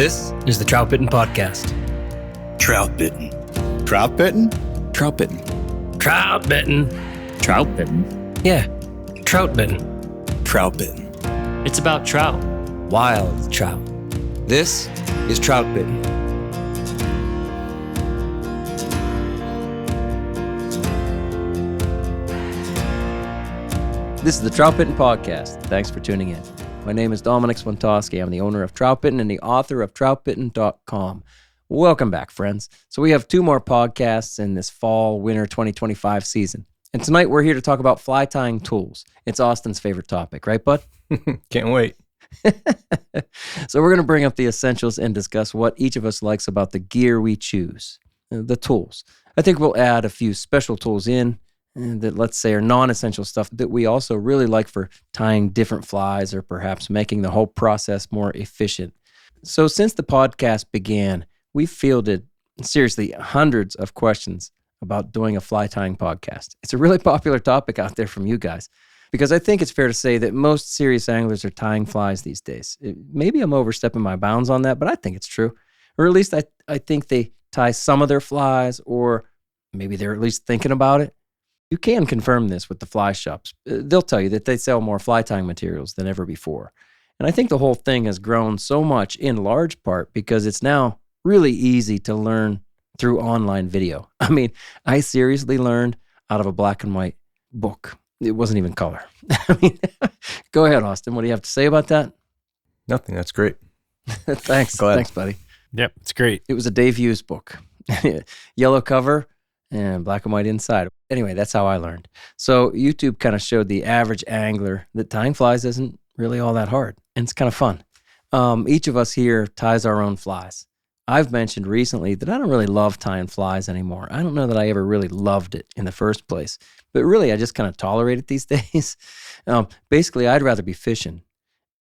This is the Troutbitten Podcast. Troutbitten. Troutbitten? Troutbitten. Troutbitten. Troutbitten. Yeah, Troutbitten. Troutbitten. It's about trout. Wild trout. This is Troutbitten. This is the Troutbitten Podcast. Thanks for tuning in. My name is Dominic Swantowski. I'm the owner of Troutbitten and the author of Troutbitten.com. Welcome back, friends. So we have two more podcasts in this fall-winter 2025 season. And tonight we're here to talk about fly tying tools. It's Austin's favorite topic, right, bud? Can't wait. So we're going to bring up the essentials and discuss what each of us likes about the gear we choose, the tools. I think we'll add a few special tools in that, let's say, are non-essential stuff that we also really like for tying different flies or perhaps making the whole process more efficient. So since the podcast began, we've fielded, seriously, hundreds of questions about doing a fly tying podcast. It's a really popular topic out there from you guys, because I think it's fair to say that most serious anglers are tying flies these days. Maybe I'm overstepping my bounds on that, but I think it's true. Or at least I think they tie some of their flies, or maybe they're at least thinking about it. You can confirm this with the fly shops. They'll tell you that they sell more fly tying materials than ever before. And I think the whole thing has grown so much in large part because it's now really easy to learn through online video. I mean, I seriously learned out of a black and white book. It wasn't even color. I mean, go ahead, Austin. What do you have to say about that? Nothing. That's great. Thanks. Glad. Thanks, buddy. Yep, it's great. It was a Dave Hughes book. Yellow cover and black and white inside. Anyway, that's how I learned. So YouTube kind of showed the average angler that tying flies isn't really all that hard. And it's kind of fun. Each of us here ties our own flies. I've mentioned recently that I don't really love tying flies anymore. I don't know that I ever really loved it in the first place. But really, I just kind of tolerate it these days. Basically, I'd rather be fishing.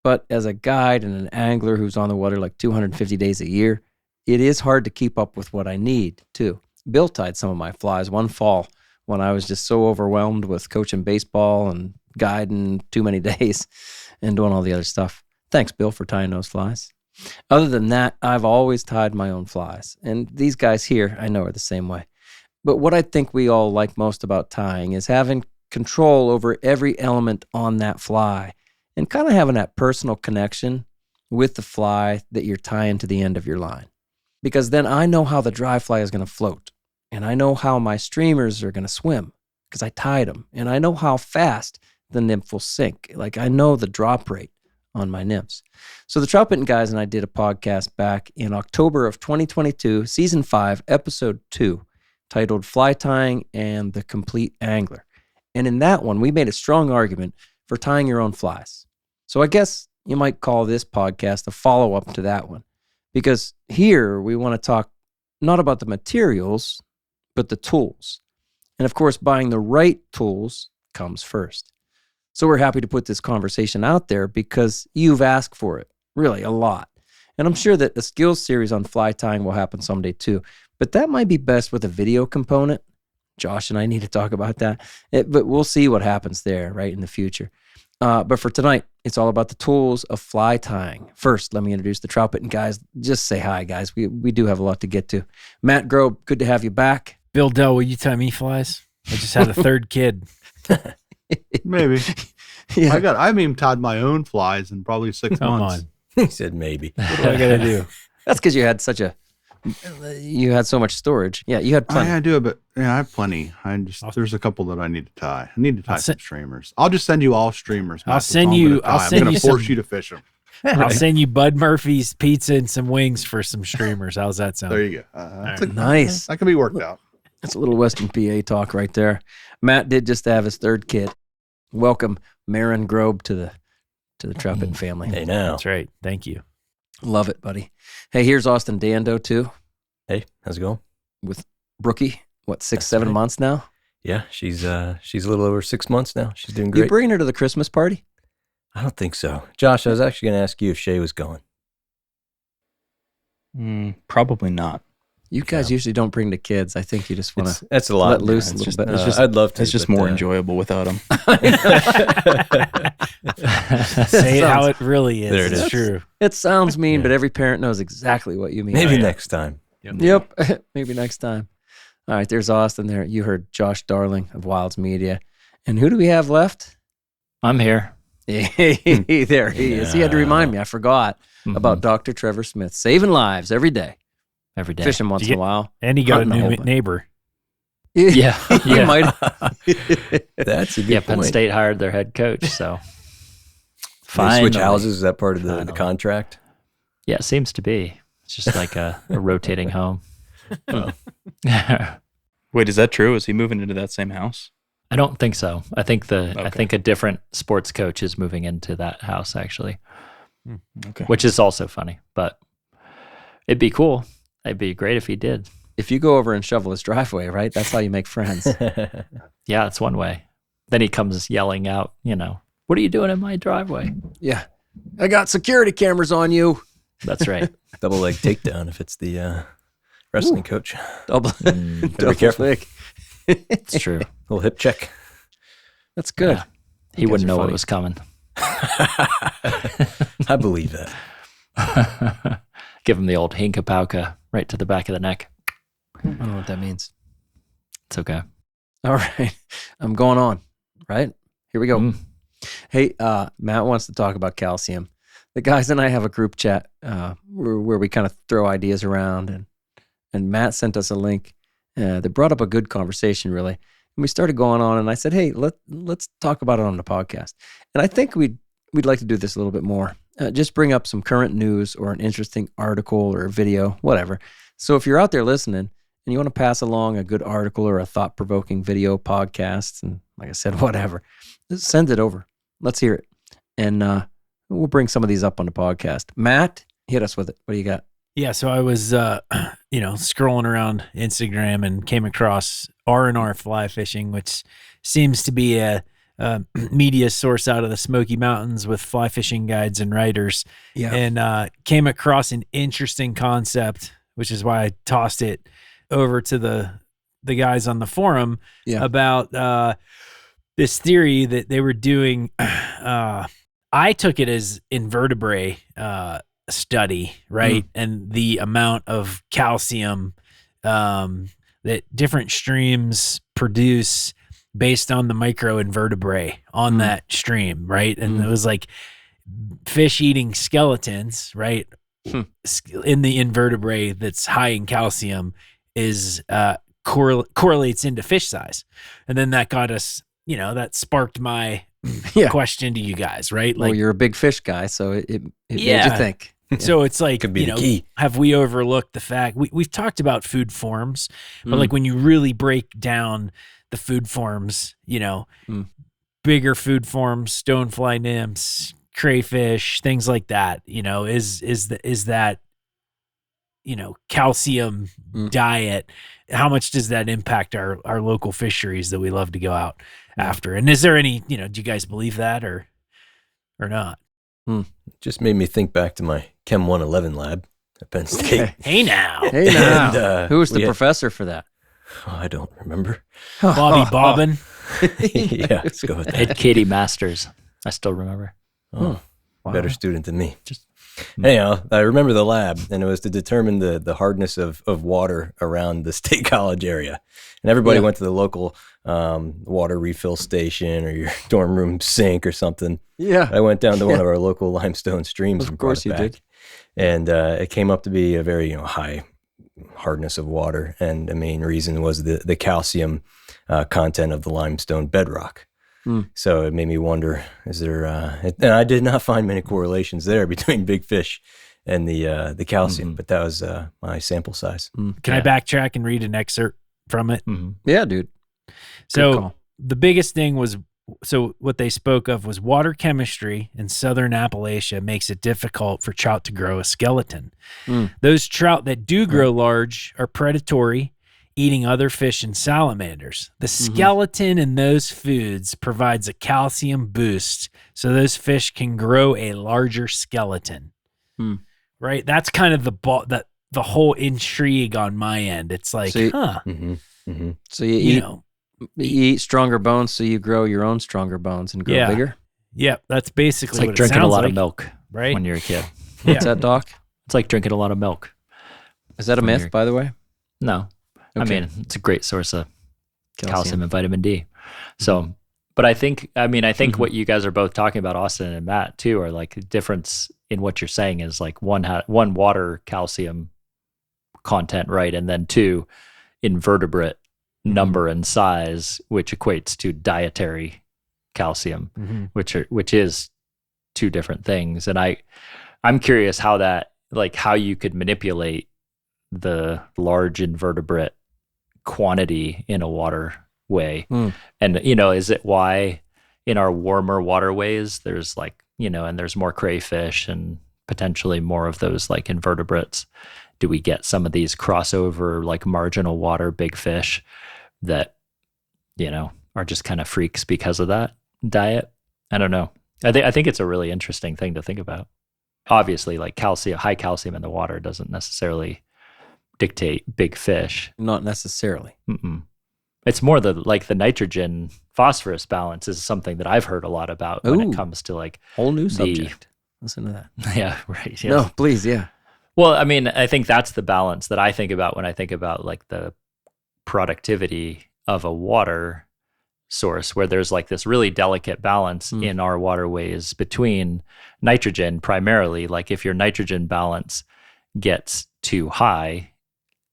But as a guide and an angler who's on the water like 250 days a year, it is hard to keep up with what I need, too. Bill tied some of my flies one fall when I was just so overwhelmed with coaching baseball and guiding too many days and doing all the other stuff. Thanks, Bill, for tying those flies. Other than that, I've always tied my own flies. And these guys here, I know, are the same way. But what I think we all like most about tying is having control over every element on that fly and kind of having that personal connection with the fly that you're tying to the end of your line. Because then I know how the dry fly is going to float. And I know how my streamers are going to swim because I tied them. And I know how fast the nymph will sink. Like I know the drop rate on my nymphs. So the Troutbitten guys and I did a podcast back in October of 2022, Season 5, Episode 2, titled Fly Tying and the Complete Angler. And in that one, we made a strong argument for tying your own flies. So I guess you might call this podcast a follow-up to that one. Because here we want to talk not about the materials, but the tools. And of course, buying the right tools comes first. So we're happy to put this conversation out there because you've asked for it, really a lot. And I'm sure that a skills series on fly tying will happen someday too. But that might be best with a video component. Josh and I need to talk about that. But we'll see what happens there, right, in the future. But for tonight, it's all about the tools of fly tying. First, let me introduce the Troutbitten guys. Just say hi, guys. We do have a lot to get to. Matt Grobe, good to have you back. Bill Dell, will you tie me flies? I just had a third kid. Maybe. Yeah. I haven't even tied my own flies in probably 6 Come months. on. He said maybe. What do I got to do? That's because you had so much storage. Yeah, you had plenty. I do, but yeah, I have plenty. There's a couple that I need to tie. I need to tie some streamers. I'll just send you all streamers. I'll send you I'm going to force you to fish them. I'll send you Bud Murphy's pizza and some wings for some streamers. How's that sound? There you go. Nice. That can be worked out. That's a little Western PA talk right there. Matt did just have his third kid. Welcome, Marin Grobe, to the Troutbitten family. Hey, now. That's right. Thank you. Love it, buddy. Hey, here's Austin Dando, too, Hey, how's it going? with Brookie. What, 6, That's 7 right. months now? Yeah, she's a little over 6 months now. She's doing You great. bringing her to the Christmas party? I don't think so. Josh, I was actually going to ask you if Shay was going. Probably not. You guys usually don't bring the kids. I think you just want to That's a lot. let loose a It's little just- bit. it's just- I'd love to. It's just but, more enjoyable without him. Say it how it really is. There it It's is. true. It sounds mean, but every parent knows exactly what you mean. Maybe next time. Yep. Maybe next time. All right. There's Austin there. You heard Josh Darling of Wilds Media. And who do we have left? I'm here. There he is. He had to remind me. I forgot about Dr. Trevor Smith saving lives every day. Every day. Fishing once in a while. And he got a Hunting a new whole bunch. neighbor. Yeah. He Yeah. might. That's a good Yeah, Penn point. State hired their head coach, so They switch houses. Is that part of the Finally. contract? yeah, it seems to be. It's just like a rotating home. Wait, is that true? Is he moving into that same house? I don't think so. I think I Okay. think a different sports coach is moving into that house actually, Okay. which is also funny. But it'd be cool. It'd be great if he did. If you go over and shovel his driveway, right? That's how you make friends. Yeah, it's one way. Then he comes yelling out, what are you doing in my driveway? Yeah. I got security cameras on you. That's right. Double leg takedown if it's the wrestling coach. Double, Better be double careful. click. It's true. Little hip check. That's good. Yeah. He guys wouldn't are know what funny. was coming. I believe that. Give him the old hinkapauka right to the back of the neck. I don't know what that means. It's okay. All right. I'm going on, right? Here we go. Mm. Hey, Matt wants to talk about calcium. The guys and I have a group chat where we kind of throw ideas around, and Matt sent us a link that brought up a good conversation, really. And we started going on, and I said, hey, let's talk about it on the podcast. And I think we'd like to do this a little bit more. Just bring up some current news or an interesting article or a video, whatever. So if you're out there listening, and you want to pass along a good article or a thought-provoking video podcast, and like I said, whatever, just send it over. Let's hear it. And we'll bring some of these up on the podcast. Matt, hit us with it. What do you got? Yeah, so I was, scrolling around Instagram and came across R&R Fly Fishing, which seems to be a media source out of the Smoky Mountains with fly fishing guides and writers. Yeah. And came across an interesting concept, which is why I tossed it over to the guys on the forum about this theory that they were doing. I took it as invertebrate study, right? And the amount of calcium that different streams produce based on the microinvertebrate on that stream, right? And it was like fish eating skeletons, right? In the invertebrate that's high in calcium is correlates into fish size. And then that got us, that sparked my question to you guys, right? Well, you're a big fish guy, so it made you think. So it's like, Could be the key. have we overlooked the fact we've talked about food forms, but like when you really break down the food forms, bigger food forms, stonefly nymphs, crayfish, things like that, is that calcium diet, how much does that impact our local fisheries that we love to go out after? And is there any, do you guys believe that or not? Just made me think back to my Chem 111 lab at Penn State. Hey now. Hey, now. And, Who was the we had- professor for that? I don't remember. Bobby Bobbin. Yeah, let's go with that. Ed Katie Masters. I still remember. Oh, better student than me. Anyhow, I remember the lab, and it was to determine the hardness of water around the State College area. And everybody went to the local water refill station or your dorm room sink or something. Yeah. I went down to one of our local limestone streams and brought course it you back. did. And it came up to be a very high hardness of water, and the main reason was the calcium content of the limestone bedrock. So it made me wonder, is there, and I did not find many correlations there between big fish and the calcium, but that was my sample size. Can I backtrack and read an excerpt from it? Yeah, dude. So call. the biggest thing was, what they spoke of was water chemistry in southern Appalachia makes it difficult for trout to grow a skeleton. Those trout that do grow large are predatory, eating other fish and salamanders. The skeleton in those foods provides a calcium boost so those fish can grow a larger skeleton. Right? That's kind of the whole intrigue on my end. It's like, So you- So you eat stronger bones, so you grow your own stronger bones and grow bigger. Yep, that's basically It's like what drinking it a sounds lot like, of milk right? when you're a kid. What's that, Doc? It's like drinking a lot of milk. Is that a When myth, you're- by the way? No. I Okay. mean, it's a great source of calcium Calcium. and vitamin D. So, but I think what you guys are both talking about, Austin and Matt, too, are like the difference in what you're saying is like one water calcium content, right? And then 2, invertebrate number and size, which equates to dietary calcium, which is 2 different things. And I'm curious how you could manipulate the large invertebrate quantity in a waterway. And, is it why in our warmer waterways, there's and there's more crayfish and potentially more of those like invertebrates? Do we get some of these crossover, like marginal water, big fish that, are just kind of freaks because of that diet? I don't know. I think it's a really interesting thing to think about. Obviously, like high calcium in the water doesn't necessarily dictate big fish. Not necessarily. Mm-mm. It's more the nitrogen phosphorus balance is something that I've heard a lot about when it comes to like whole new subject. Listen to that. Yeah, right. Yeah. No, please, yeah. Well, I mean, I think that's the balance that I think about when I think about like the productivity of a water source, where there's like this really delicate balance in our waterways between nitrogen primarily. Like if your nitrogen balance gets too high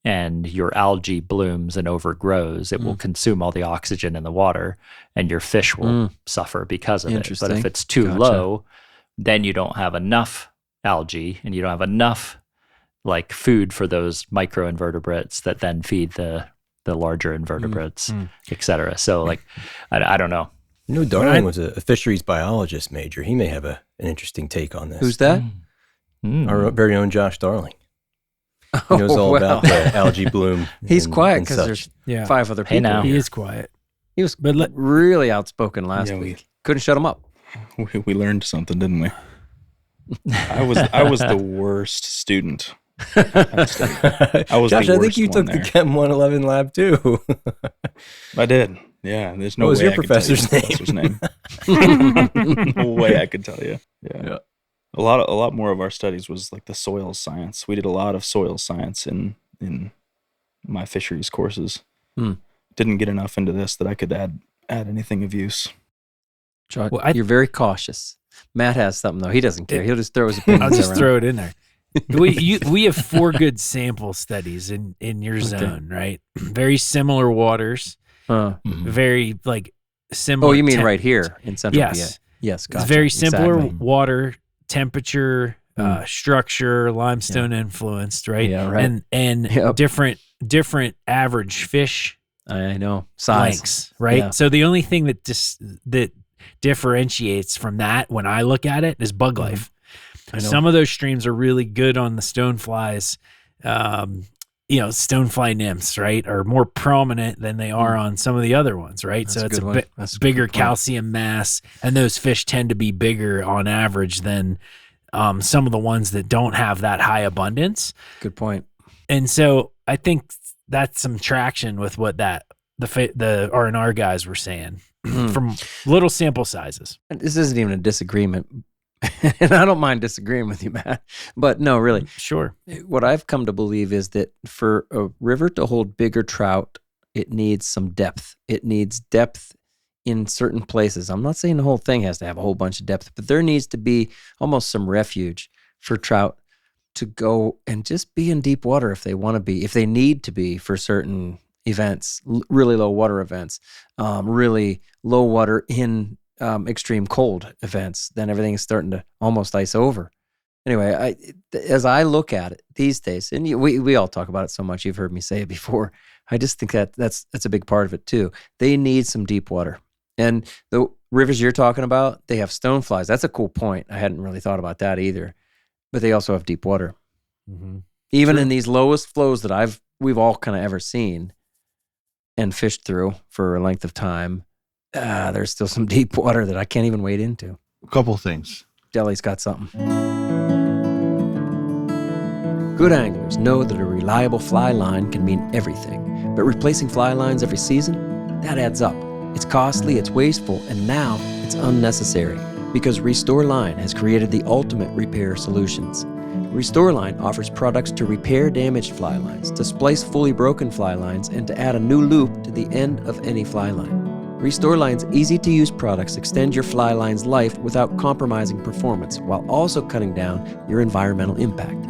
and your algae blooms and overgrows, it will consume all the oxygen in the water and your fish will suffer because of it. But if it's too low, then you don't have enough algae and you don't have enough like food for those microinvertebrates that then feed the larger invertebrates, et cetera. So like, I don't know. Darling was a fisheries biologist major. He may have an interesting take on this. Who's that? Our very own Josh Darling. He knows all about the algae bloom. He's quiet because there's 5 other people. now. He is quiet. He was really outspoken last week. Couldn't shut him up. We learned something, didn't we? I was the worst student. I was Josh, the I think worst you one took there. the Chem 111 lab too. I did. Yeah, there's no What was way your I could tell you professor's the professor's name. No way I could tell you. Yeah. A lot more of our studies was like the soil science. We did a lot of soil science in my fisheries courses. Didn't get enough into this that I could add anything of use. Chuck, you're very cautious. Matt has something though. He doesn't care. He'll just throw his opinions I'll just around. throw it in there. We have 4 good sample studies in your zone, right? Very similar waters, very like similar. Oh, you mean right here in Central PA? Yes, gotcha. It's very similar Exactly. water, temperature, structure, limestone influenced, right? Yeah, right. And different average fish I know size, lengths, right? Yeah. So the only thing that differentiates from that when I look at it is bug life. Some of those streams are really good on the stoneflies. Stonefly nymphs, right, are more prominent than they are on some of the other ones, right? That's so it's a bigger calcium mass, and those fish tend to be bigger on average than some of the ones that don't have that high abundance. Good point. And so I think that's some traction with what the R&R guys were saying from little sample sizes. And this isn't even a disagreement. And I don't mind disagreeing with you, Matt. But no, really. Sure. What I've come to believe is that for a river to hold bigger trout, it needs some depth. It needs depth in certain places. I'm not saying the whole thing has to have a whole bunch of depth, but there needs to be almost some refuge for trout to go and just be in deep water if they want to be, if they need to be for certain events, really low water events, really low water in extreme cold events, then everything is starting to almost ice over. Anyway, as I look at it these days, and we all talk about it so much, you've heard me say it before, I just think that's a big part of it too. They need some deep water. And the rivers you're talking about, they have stoneflies. That's a cool point. I hadn't really thought about that either. But they also have deep water. Even in these lowest flows that we've all kind of ever seen and fished through for a length of time, there's still some deep water that I can't even wade into. A couple things. Delly's got something. Good anglers know that a reliable fly line can mean everything, but replacing fly lines every season, that adds up. It's costly, it's wasteful, and now it's unnecessary. Because Restore Line has created the ultimate repair solutions. Restore Line offers products to repair damaged fly lines, to splice fully broken fly lines, and to add a new loop to the end of any fly line. Restore Line's easy-to-use products extend your fly line's life without compromising performance, while also cutting down your environmental impact.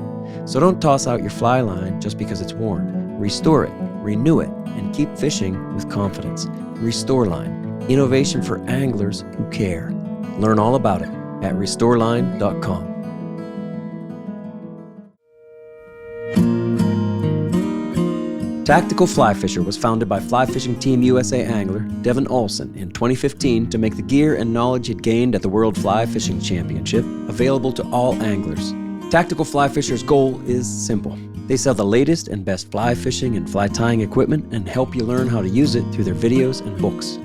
So don't toss out your fly line just because it's worn. Restore it, renew it, and keep fishing with confidence. Restore Line, innovation for anglers who care. Learn all about it at restoreline.com. Tactical Fly Fisher was founded by Fly Fishing Team USA angler Devin Olson in 2015 to make the gear and knowledge he'd gained at the World Fly Fishing Championship available to all anglers. Tactical Fly Fisher's goal is simple. They sell the latest and best fly fishing and fly tying equipment and help you learn how to use it through their videos and books.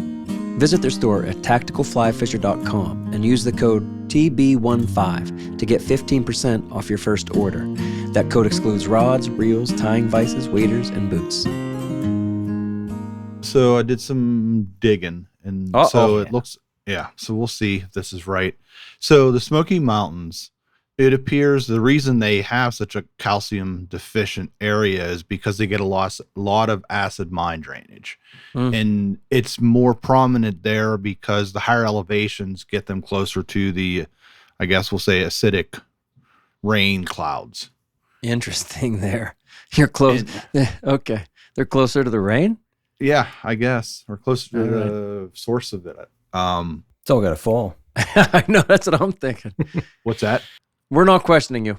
Visit their store at tacticalflyfisher.com and use the code TB15 to get 15% off your first order. That code excludes rods, reels, tying vices, waders, and boots. So I did some digging, and so it looks, so we'll see if this is right. So the Smoky Mountains, it appears the reason they have such a calcium deficient area is because they get a lot of acid mine drainage. And it's more prominent there because the higher elevations get them closer to the, I guess we'll say, acidic rain clouds. Interesting there. You're close. Okay. They're closer to the rain? Yeah, I guess. Or closer to the source of it. It's all got to fall. I know. That's what I'm thinking. What's that? We're not questioning you.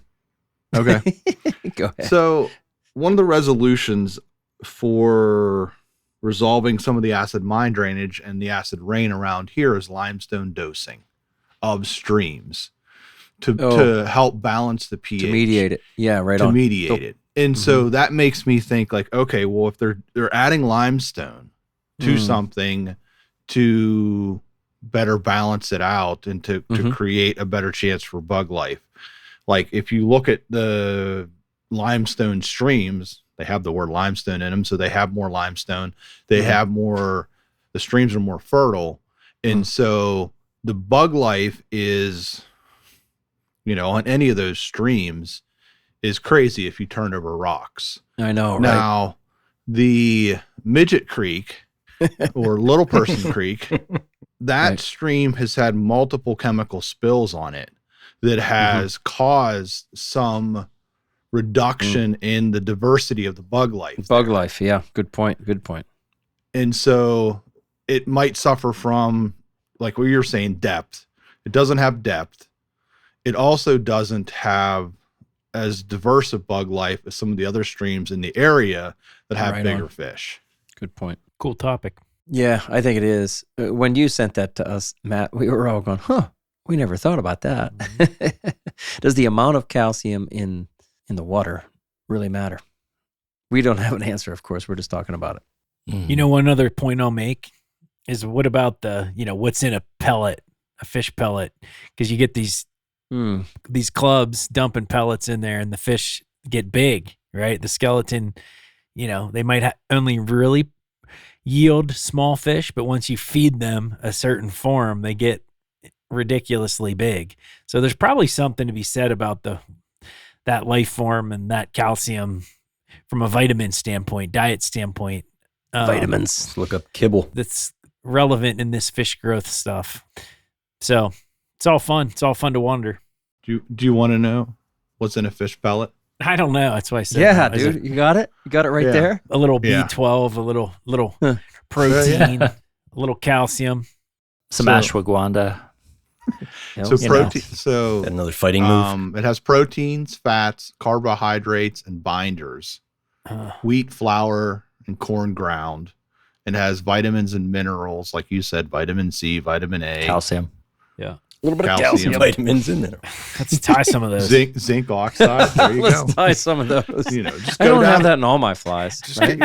Okay. Go ahead. So one of the resolutions for resolving some of the acid mine drainage and the acid rain around here is limestone dosing of streams to help balance the pH. To mediate it. Yeah, right on. To mediate it. And so that makes me think like, okay, well, if they're adding limestone to something to better balance it out and to create a better chance for bug life. Like if you look at the limestone streams, they have the word limestone in them. So they have more limestone. They have more, the streams are more fertile. And so the bug life is, on any of those streams is crazy if you turn over rocks. I know, right? Now, the Midget Creek or Little Person Creek, that stream has had multiple chemical spills on it that has caused some reduction in the diversity of the bug life. Bug life, yeah. Good point. And so it might suffer from, like what you're saying, depth. It doesn't have depth. It also doesn't have as diverse a bug life as some of the other streams in the area that have bigger fish. Good point. Cool topic. Yeah, I think it is. When you sent that to us, Matt, we were all going, we never thought about that. Does the amount of calcium in the water really matter? We don't have an answer, of course. We're just talking about it. One other point I'll make is what about the, what's in a pellet, a fish pellet? Because you get these clubs dumping pellets in there and the fish get big, right? The skeleton, they might only really yield small fish, but once you feed them a certain form, they get ridiculously big. So there's probably something to be said about that life form and that calcium from a vitamin standpoint, diet standpoint. Vitamins. Look up kibble. That's relevant in this fish growth stuff. So it's all fun. It's all fun to wonder. Do you want to know what's in a fish pellet? I don't know. That's why I said. Yeah, dude. You got it? You got it right there? A little B12, a little protein, a little calcium. Some ashwagandha. So protein. So another fighting move. It has proteins, fats, carbohydrates, and binders. Wheat, flour, and corn ground. It has vitamins and minerals, like you said, vitamin C, vitamin A, calcium. Yeah, a little bit of calcium, vitamins in there. Let's tie some of those. Zinc oxide. There you go. Let's tie some of those. Just I don't have that in all my flies. Just get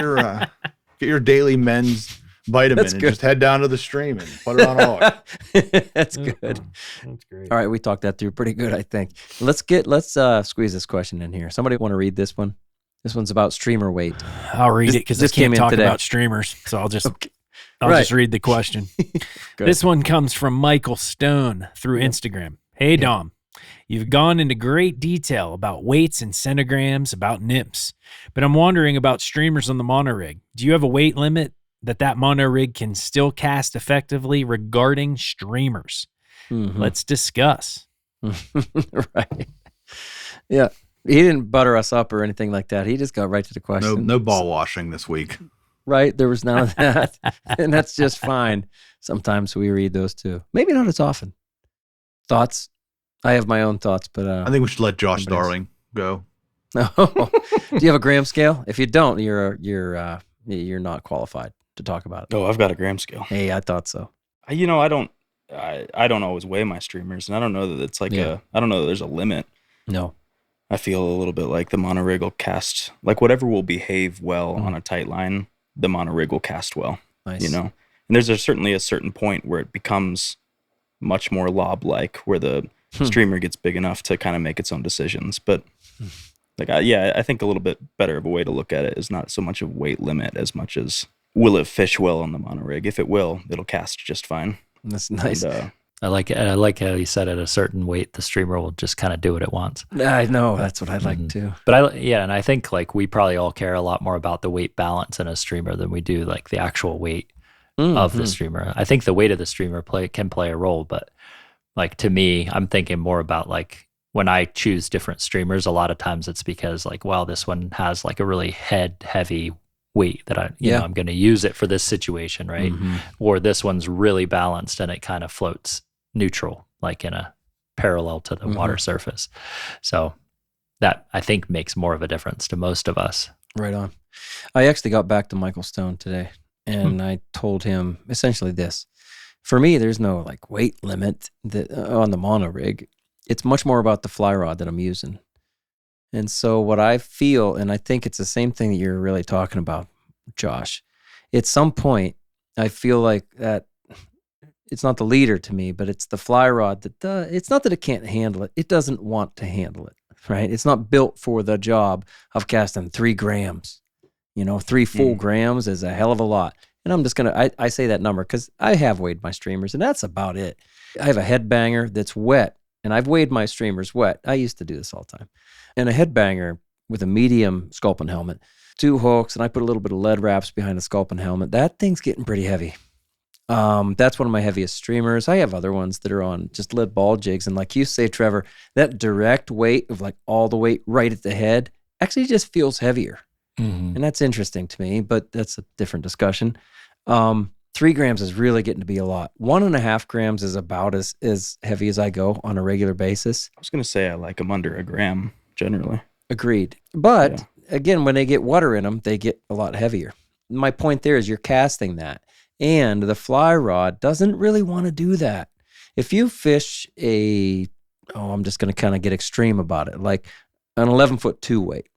your daily men's vitamin and just head down to the stream and put it on a hook. That's good. That's great. All right, we talked that through pretty good, I think. Let's squeeze this question in here. Somebody want to read this one? This one's about streamer weight. I'll read it because this I can't came in talk today. about streamers, so I'll just. I'll just read the question. This one comes from Michael Stone through Instagram. Hey, Dom. You've gone into great detail about weights and centigrams, about NIPS, but I'm wondering about streamers on the monorig. Do you have a weight limit that monorig can still cast effectively regarding streamers? Let's discuss. Right. Yeah. He didn't butter us up or anything like that. He just got right to the question. No ball washing this week. Right. There was none of that. And that's just fine. Sometimes we read those too. Maybe not as often. Thoughts? I have my own thoughts, but I think we should let Josh Darling go. No. Do you have a gram scale? If you don't, you're not qualified to talk about it. Oh, I've got a gram scale. Hey, I thought so. I don't always weigh my streamers, and I don't know that it's like I don't know that there's a limit. No. I feel a little bit like the monorig will cast, like whatever will behave well on a tight line, the monorig will cast well. Nice. You know? And there's certainly a certain point where it becomes much more lob-like, where the streamer gets big enough to kind of make its own decisions. But I think a little bit better of a way to look at it is not so much a weight limit as much as will it fish well on the monorig? If it will, it'll cast just fine. That's nice. And, I like how you said at a certain weight, the streamer will just kind of do what it wants. I know. That's what I like too. But and I think like we probably all care a lot more about the weight balance in a streamer than we do like the actual weight of the streamer. I think the weight of the streamer can play a role, but like to me, I'm thinking more about like when I choose different streamers, a lot of times it's because like, well, this one has like a really heavy weight that I'm going to use it for this situation, right? Or this one's really balanced and it kind of floats neutral, like in a parallel to the water surface. So that I think makes more of a difference to most of us. Right on. I actually got back to Michael Stone today and I told him essentially this. For me, there's no like weight limit on the monorig. It's much more about the fly rod that I'm using. And so what I feel, and I think it's the same thing that you're really talking about, Josh, at some point, I feel like that it's not the leader to me, but it's the fly rod that it's not that it can't handle it. It doesn't want to handle it, right? It's not built for the job of casting 3 grams. 3 full grams is a hell of a lot. And I'm just going to, I say that number because I have weighed my streamers and that's about it. I have a headbanger that's wet and I've weighed my streamers wet. I used to do this all the time. And a headbanger with a medium sculpin helmet, 2 hooks, and I put a little bit of lead wraps behind the sculpin helmet. That thing's getting pretty heavy. That's one of my heaviest streamers. I have other ones that are on just lead ball jigs. And like you say, Trevor, that direct weight of like all the weight right at the head actually just feels heavier. And that's interesting to me, but that's a different discussion. 3 grams is really getting to be a lot. 1.5 grams is about as heavy as I go on a regular basis. I was going to say I like them under a gram generally. Agreed. But again, when they get water in them, they get a lot heavier. My point there is you're casting that. And the fly rod doesn't really want to do that. If you fish I'm just going to kind of get extreme about it, like an 11-foot 2 weight.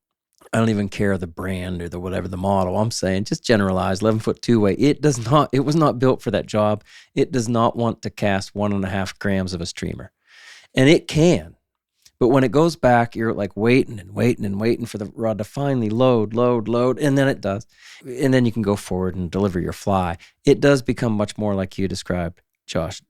I don't even care the brand or the whatever the model. I'm saying just generalized 11-foot 2 weight. It was not built for that job. It does not want to cast 1.5 grams of a streamer. And it can. But when it goes back, you're like waiting for the rod to finally load, and then it does. And then you can go forward and deliver your fly. It does become much more like you described, Josh,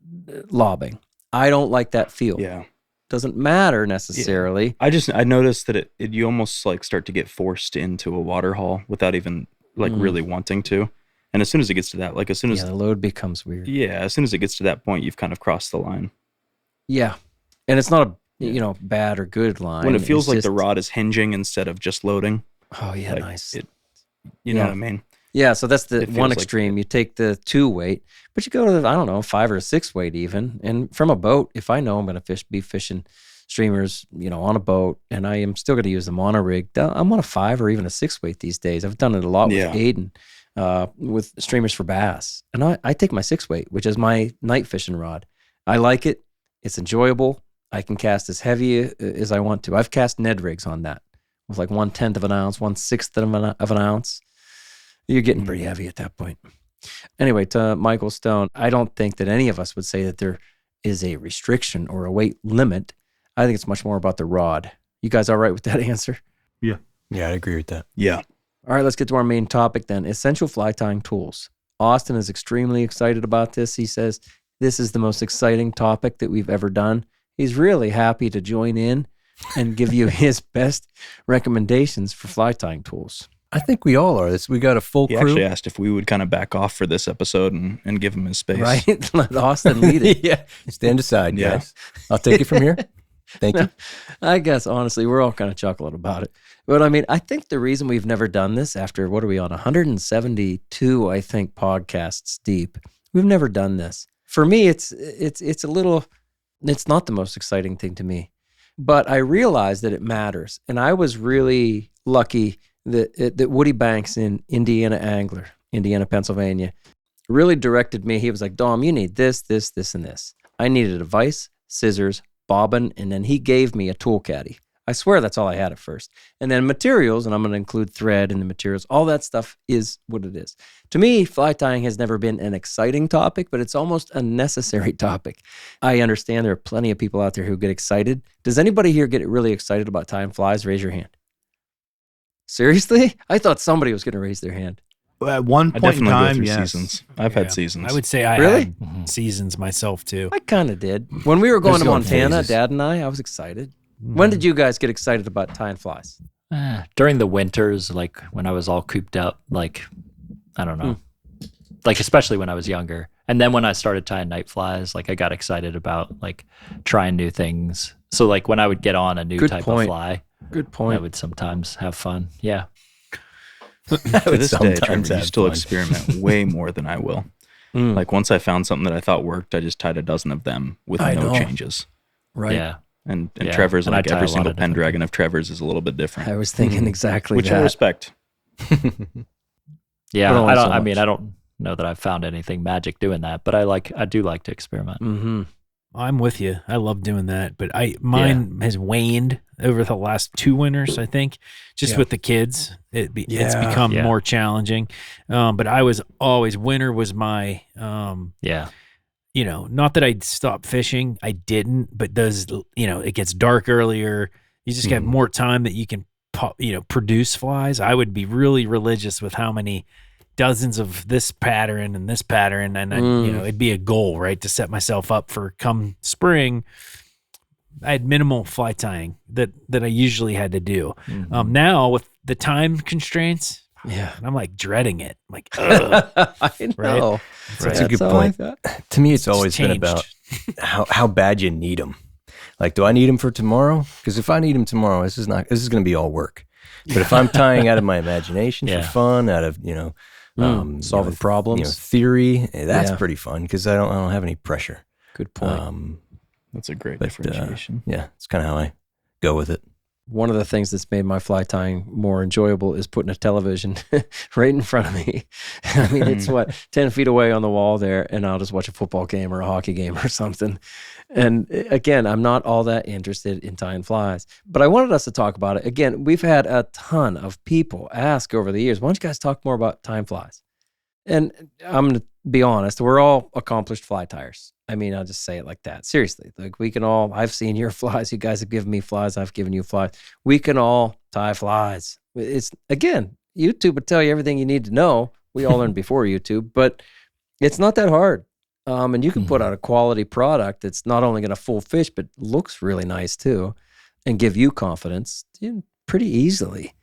lobbing. I don't like that feel. Yeah. Doesn't matter necessarily. Yeah. I noticed that you almost like start to get forced into a water haul without even like really wanting to. And as soon as it gets to that, like as soon as the load becomes weird. Yeah, as soon as it gets to that point, you've kind of crossed the line. Yeah. And it's not a bad or good line. When it feels like the rod is hinging instead of just loading. Oh yeah, like nice. You know what I mean? Yeah, so that's the one extreme. You take the 2 weight, but you go to, I don't know, 5 or 6 weight even. And from a boat, if I know I'm going to be fishing streamers, on a boat, and I am still going to use the monorig, I'm on a 5 or even a 6 weight these days. I've done it a lot with Aiden, with streamers for bass. And I take my 6 weight, which is my night fishing rod. I like it. It's enjoyable. I can cast as heavy as I want to. I've cast Ned rigs on that with like 1/10 of an ounce, 1/6 of an ounce. You're getting pretty heavy at that point. Anyway, to Michael Stone, I don't think that any of us would say that there is a restriction or a weight limit. I think it's much more about the rod. You guys all right with that answer? Yeah. Yeah, I agree with that. Yeah. All right, let's get to our main topic then. Essential fly tying tools. Austin is extremely excited about this. He says, this is the most exciting topic that we've ever done. He's really happy to join in and give you his best recommendations for fly tying tools. I think we all are. We got a full He crew. actually asked if we would kind of back off for this episode and give him his space. Right? Let Austin lead it. Yeah. Stand aside, Yeah. guys. I'll take it from here. Thank you. I guess, honestly, we're all kind of chuckling about it. But I mean, I think the reason we've never done this after, what are we on, 172, I think, podcasts deep. We've never done this. For me, it's a little, it's not the most exciting thing to me. But I realize that it matters. And I was really lucky that Woody Banks in Indiana, Pennsylvania, really directed me. He was like, Dom, you need this, this, this, and this. I needed a vise, scissors, bobbin, and then he gave me a tool caddy. I swear that's all I had at first. And then materials, and I'm going to include thread in the materials, all that stuff is what it is. To me, fly tying has never been an exciting topic, but it's almost a necessary topic. I understand there are plenty of people out there who get excited. Does anybody here get really excited about tying flies? Raise your hand. Seriously? I thought somebody was going to raise their hand. At one I point in definitely go time, through yes. seasons. I've had seasons. I would say I Really? had seasons myself too. I kind of did. When we were going There's to going Montana, phases. Dad and I was excited. When did you guys get excited about tying flies? During the winters, like when I was all cooped up, like, I don't know, like especially when I was younger. And then when I started tying night flies, like I got excited about like trying new things. So like when I would get on a new Good type point. of fly, Good I point. would sometimes have fun. Yeah. To this day, sometimes Trevor, you have still fun. experiment way more than I will. Mm. Like once I found something that I thought worked, I just tied a dozen of them with I no know. changes. Right. Yeah. And Yeah. Trevor's And I like tie a every lot single of pen different dragon of Trevor's is a little bit different, I was thinking exactly which I that. respect. Yeah. But only I don't, so I mean, much. I don't know that I've found anything magic doing that, but I do like to experiment. Mm-hmm. I'm with you. I love doing that, but mine has waned over the last 2 winters, I think, just with the kids. It's become Yeah. more challenging. But I was always, winter was my, Yeah. not that I'd stop fishing. I didn't, but it gets dark earlier. You just have more time that you can, produce flies. I would be really religious with how many dozens of this pattern and this pattern. And then, it'd be a goal, right? To set myself up for come spring. I had minimal fly tying that I usually had to do. Now with the time constraints, I'm like dreading it. I'm like, ugh. I know. That's a good how I point. thought. To me, it's always been changed. about how bad you need them. Like, do I need them for tomorrow? Because if I need them tomorrow, this is going to be all work. But if I'm tying out of my imagination for fun, out of solving problems, theory, that's pretty fun because I don't have any pressure. Good point. That's a great But, differentiation. Yeah, it's kind of how I go with it. One of the things that's made my fly tying more enjoyable is putting a television right in front of me. I mean, it's 10 feet away on the wall there, and I'll just watch a football game or a hockey game or something. And again, I'm not all that interested in tying flies, but I wanted us to talk about it. Again, we've had a ton of people ask over the years, why don't you guys talk more about tying flies? And I'm going to be honest, we're all accomplished fly tyers. I mean, I'll just say it like that. Seriously, like we can all, I've seen your flies. You guys have given me flies. I've given you flies. We can all tie flies. It's, again, YouTube would tell you everything you need to know. We all learned before YouTube, but it's not that hard. And you can put out a quality product that's not only going to full fish, but looks really nice too, and give you confidence pretty easily.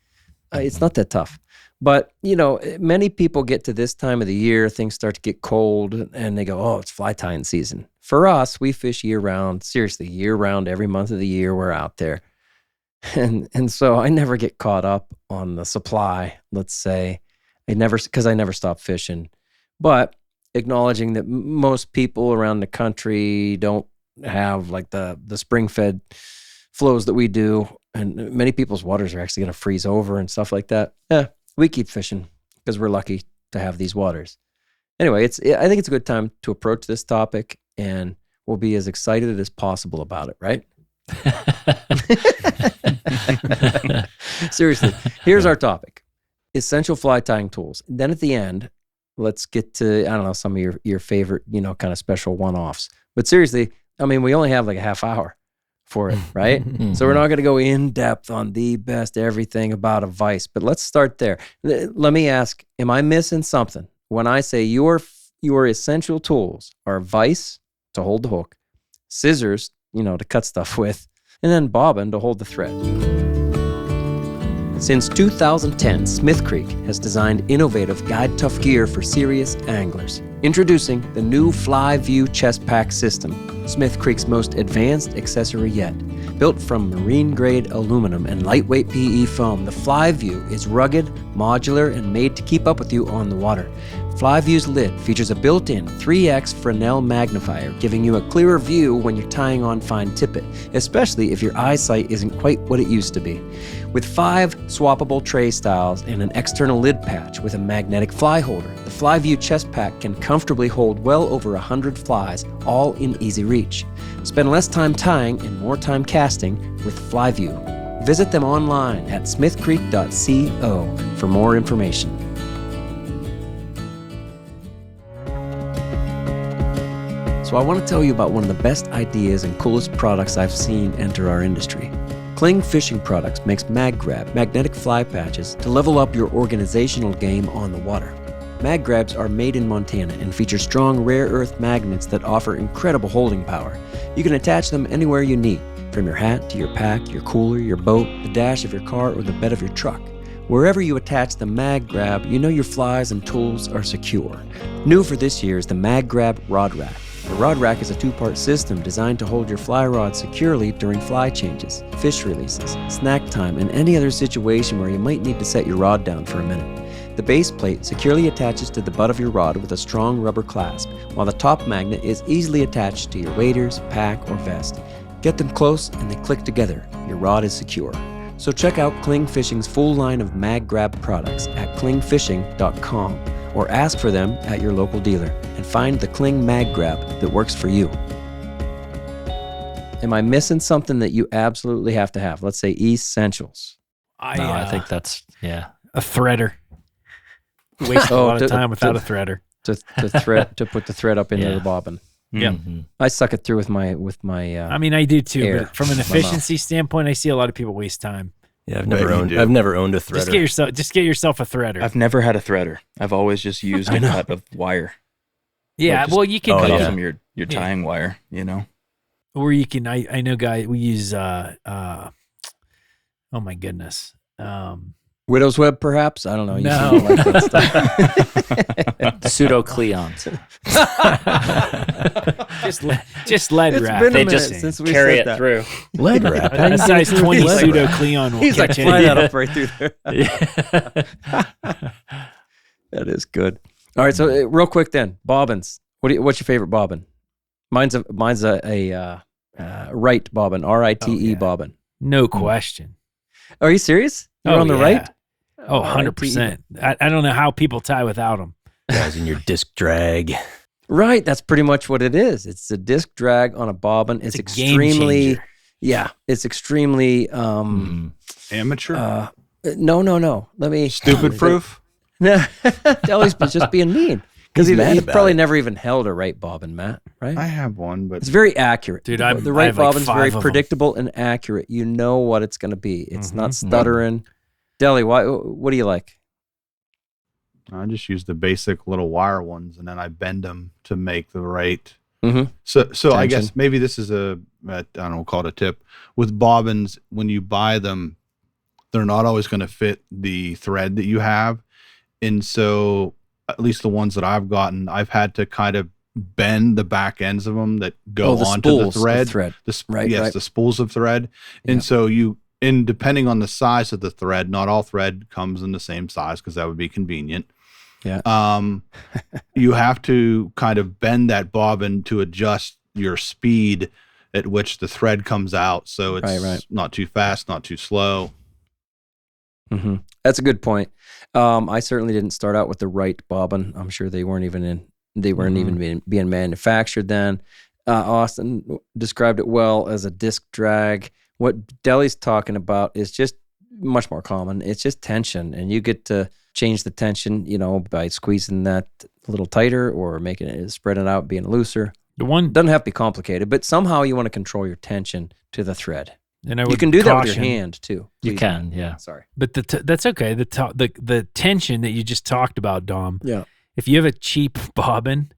It's not that tough. But, many people get to this time of the year, things start to get cold, and they go, oh, it's fly tying season. For us, we fish year round, seriously, year round, every month of the year we're out there. And so I never get caught up on the supply, let's say. Because I never stop fishing. But acknowledging that most people around the country don't have like the spring-fed flows that we do, and many people's waters are actually going to freeze over and stuff like that. We keep fishing because we're lucky to have these waters. Anyway, I think it's a good time to approach this topic, and we'll be as excited as possible about it, right? Seriously, here's our topic: essential fly tying tools. Then at the end, let's get to, I don't know, some of your favorite, kind of special one-offs. But seriously, I mean, we only have like a half hour for it, right? So we're not going to go in depth on the best everything about a vise, but let's start there. Let me ask, am I missing something? when I say your essential tools are vise to hold the hook, scissors, to cut stuff with, and then bobbin to hold the thread. Since 2010, Smith Creek has designed innovative guide-tough gear for serious anglers. Introducing the new Fly View chest pack system, Smith Creek's most advanced accessory yet. Built from marine-grade aluminum and lightweight PE foam, the Fly View is rugged, modular, and made to keep up with you on the water. Fly View's lid features a built-in 3x Fresnel magnifier, giving you a clearer view when you're tying on fine tippet, especially if your eyesight isn't quite what it used to be. With 5 swappable tray styles and an external lid patch with a magnetic fly holder, the Fly View chest pack can comfortably hold well over 100 flies, all in easy reach. Spend less time tying and more time casting with Fly View. Visit them online at smithcreek.co for more information. So I want to tell you about one of the best ideas and coolest products I've seen enter our industry. Kling Fishing Products makes MagGrab, magnetic fly patches, to level up your organizational game on the water. MagGrabs are made in Montana and feature strong rare earth magnets that offer incredible holding power. You can attach them anywhere you need, from your hat to your pack, your cooler, your boat, the dash of your car, or the bed of your truck. Wherever you attach the MagGrab, you know your flies and tools are secure. New for this year is the MagGrab Rod Rack. The rod rack is a 2-part system designed to hold your fly rod securely during fly changes, fish releases, snack time, and any other situation where you might need to set your rod down for a minute. The base plate securely attaches to the butt of your rod with a strong rubber clasp, while the top magnet is easily attached to your waders, pack, or vest. Get them close and they click together. Your rod is secure. So check out Kling Fishing's full line of MagGrab products at klingfishing.com. or ask for them at your local dealer and find the Kling MagGrab that works for you. Am I missing something that you absolutely have to have? Let's say essentials. I think that's, a threader. Waste a lot of time without a threader. To put the thread up into the bobbin. Yeah, I suck it through with my. I do too, but from an efficiency standpoint, I see a lot of people waste time. Yeah, I've never owned a threader. Just get yourself a threader. I've never had a thredder. I've always just used a cut of wire. Yeah, like you can cut off some your tying wire, Or you can. I know, guys. We use. Oh my goodness. Widow's web, perhaps? I don't know. No. Like that stuff. Pseudo-cleons. just lead wrap. Been a They minute just since we carry said it that. through. Lead wrap. A size 20 pseudo-cleon will He's like catch flying anything. that up right through there. That is good. All right, so real quick then, bobbins. What's your favorite bobbin? Mine's a right bobbin, R-I-T-E bobbin. No question. Are you serious? You're on the right? Oh, 100%. I don't know how people tie without them. Guys in your disc drag. Right, that's pretty much what it is. It's a disc drag on a bobbin. It's a game extremely, it's extremely Amateur? No. Let me Stupid proof? No, Delly's just being mean because He's mad he's about probably it. never even held a right bobbin, Matt. Right? I have one, but It's very accurate, Dude, The right bobbin's very predictable and accurate. You know what it's going to be. It's not stuttering. Delly, what do you like? I just use the basic little wire ones, and then I bend them to make the right. Mm-hmm. So I guess maybe this is I don't know, call it a tip. With bobbins, when you buy them, they're not always going to fit the thread that you have. And so at least the ones that I've gotten, I've had to kind of bend the back ends of them that go onto the thread. The spools of thread. And so depending on the size of the thread, not all thread comes in the same size because that would be convenient. Yeah. You have to kind of bend that bobbin to adjust your speed at which the thread comes out. So it's not too fast, not too slow. Mm-hmm. That's a good point. I certainly didn't start out with the right bobbin. I'm sure they weren't even being manufactured then. Austin described it well as a disc drag. What Delly's talking about is just much more common. It's just tension, and you get to change the tension, by squeezing that a little tighter or making it, spreading it out, being looser. The one doesn't have to be complicated, but somehow you want to control your tension to the thread. And you can do that with your hand too. You can, yeah. Sorry, but that's okay. The tension that you just talked about, Dom, if you have a cheap bobbin,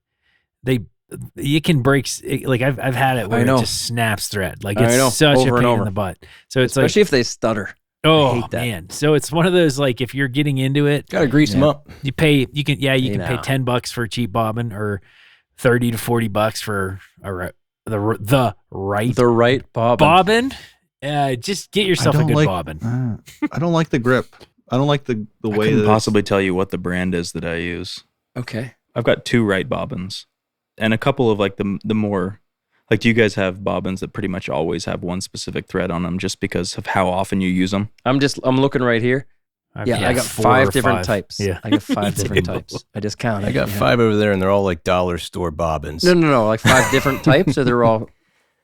you can break, like I've had it where it just snaps thread. Like it's such a pain in the butt. So it's especially if they stutter. Oh man. So it's one of those, like, if you're getting into it, Gotta grease them up. you can pay $10 for a cheap bobbin, or $30 to $40 for the right bobbin. Just get yourself a good bobbin. I don't like the grip. I don't like the way I couldn't that possibly tell you what the brand is that I use. Okay. I've got 2 right bobbins and a couple of like the more, like, do you guys have bobbins that pretty much always have one specific thread on them just because of how often you use them? I'm looking right here. I got 5 different types. Yeah. I got 5 different types. I just counted. I got 5 over there, and they're all like dollar store bobbins. No. Like 5 different types, or they're all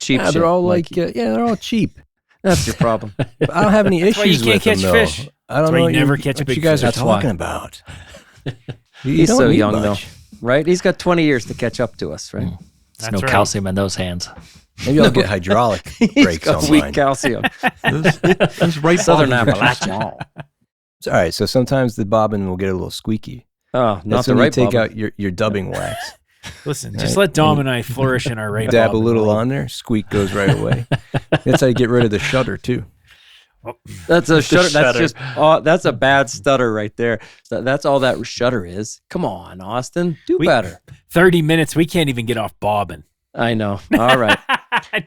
cheap? Yeah, they're all they're all cheap. That's your problem. But I don't have any That's why you issues can't with them, catch though. fish. I don't That's why know you never catch a what big you guys fish. are That's why. talking about. He's so young, much. though, right? He's got 20 years to catch up to us, right? There's no calcium in those hands. Maybe I'll get hydraulic He's brakes got on weak mine. calcium. those right Southern bobbins are Appalachia. small. All right, so sometimes the bobbin will get a little squeaky. Oh, not That's the when right you take bobbin. out your dubbing wax. Listen, just let Dom and I flourish in our right Dab a bobbin little world. on there, squeak goes right away. That's how you get rid of the shudder too. That's a shudder. That's shudder. just that's a bad stutter right there. That's all that shudder is. Come on, Austin, do better. 30 minutes, we can't even get off bobbin. I know. All right,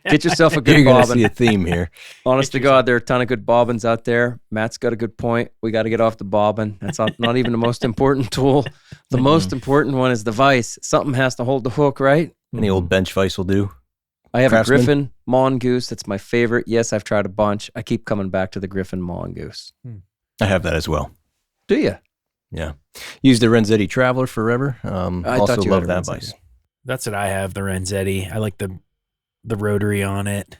get yourself a good You're going to see bobbin. a theme here. Honest to God, there are a ton of good bobbins out there. Matt's got a good point. We got to get off the bobbin. That's not even the most important tool. The most important one is the vise. Something has to hold the hook, right? Any old bench vise will do. I have Craftsman? a Griffin mongoose. That's my favorite. Yes, I've tried a bunch. I keep coming back to the Griffin mongoose. I have that as well. Do you? Yeah. Used the Renzetti Traveler forever. I Also thought you had love a that Renzetti. vise. That's what I have, the Renzetti. I like the rotary on it,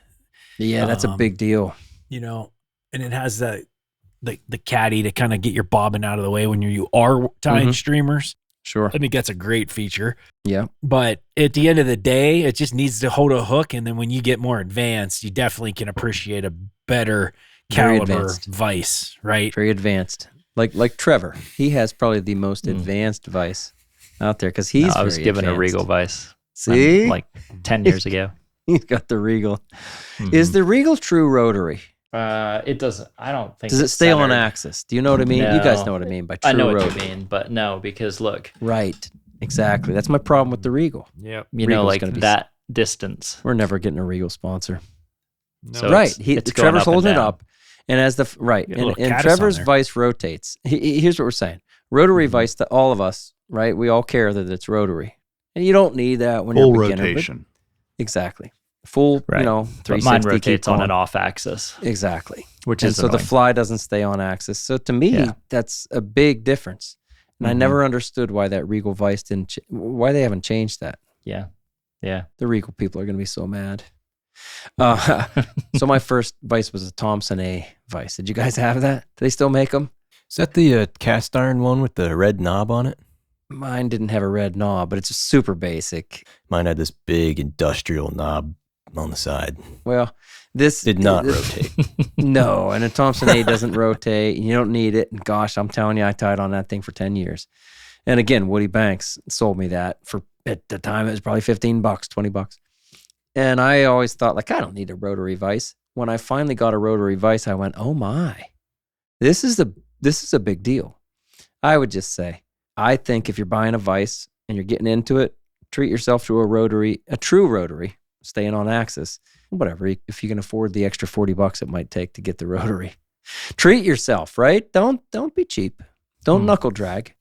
Yeah, that's a big deal. and it has the caddy to kind of get your bobbin out of the way when you are tying streamers. Sure. I think that's a great feature. Yeah. But at the end of the day, it just needs to hold a hook. And then when you get more advanced, you definitely can appreciate a better Very caliber advanced. vise, right? Very advanced. Like Trevor. He has probably the most advanced vise out there because he's I was very given a advanced. Regal vise. See? like 10 years ago. He's got the Regal. Is the Regal true rotary? It doesn't. I don't think. Does it it's stay on centered. axis? Do you know what I mean? You guys No. know what I mean by true I know what rotary. you mean, but no, because look, Right. Exactly. That's my problem with the Regal. Yep. you Regal's know, like gonna be- that distance. We're never getting a Regal sponsor. No. So Right. it's going Trevor's up and holding it down. up. And as the right, Get a little and caddis on Trevor's there. vise rotates. Here's what we're saying: rotary vise. To all of us, right? We all care that it's rotary, and you don't need that when Full you're a beginner. but- rotation. Exactly, full. Right. You know, But 360. mine keep rotates on going. and off axis, Exactly, which and is so the annoying. fly doesn't stay on axis. So to me, Yeah. that's a big difference. And I Mhm. never understood why that Regal vise didn't. Why they haven't changed that. Yeah. Yeah. The Regal people are going to be so mad. So my first vise was a Thompson A vise. Did you guys have that? Do they still make them? Is that the cast iron one with the red knob on it? Mine didn't have a red knob, but it's just super basic. Mine had this big industrial knob on the side. Well, this Did not this- rotate. No, and a Thompson A doesn't rotate. You don't need it. And gosh, I'm telling you, I tied on that thing for 10 years. And again, Woody Banks sold me that for, at the time, it was probably $15, $20. And I always thought, like, I don't need a rotary vise. When I finally got a rotary vise, I went, oh my, this is a big deal. I would just say, I think if you're buying a vise and you're getting into it, treat yourself to a true rotary, staying on axis, whatever. If you can afford the extra $40 it might take to get the rotary, treat yourself, right? Don't be cheap. Don't knuckle drag.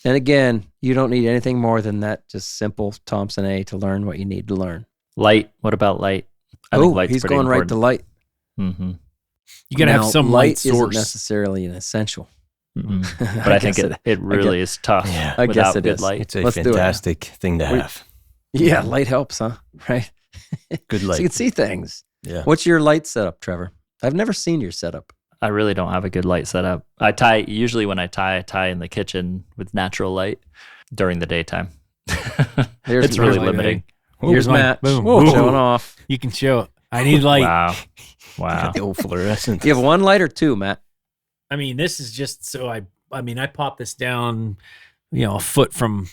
And again, you don't need anything more than that. Just simple Thompson A to learn what you need to learn. Light. What about light? I think Oh, light's he's pretty going right to important. light. Mm-hmm. You gotta have Now, some light isn't source. necessarily an essential. Mm-hmm. But I think guess it really is tough Yeah. I guess without it good is. light. It's a Let's do it. fantastic thing to have. Yeah, light helps, huh? Right. Good So light. you can see things. Yeah. What's your light setup, Trevor? I've never seen your setup. I really don't have a good light setup. Usually when I tie in the kitchen with natural light during the daytime. Here's It's really my- limiting. Here's mine. Matt. Boom. Whoa, Boom. showing off. You can show it. I need light. Wow. The old fluorescent. You have one light or two, Matt? I mean, this is just so I pop this down a foot from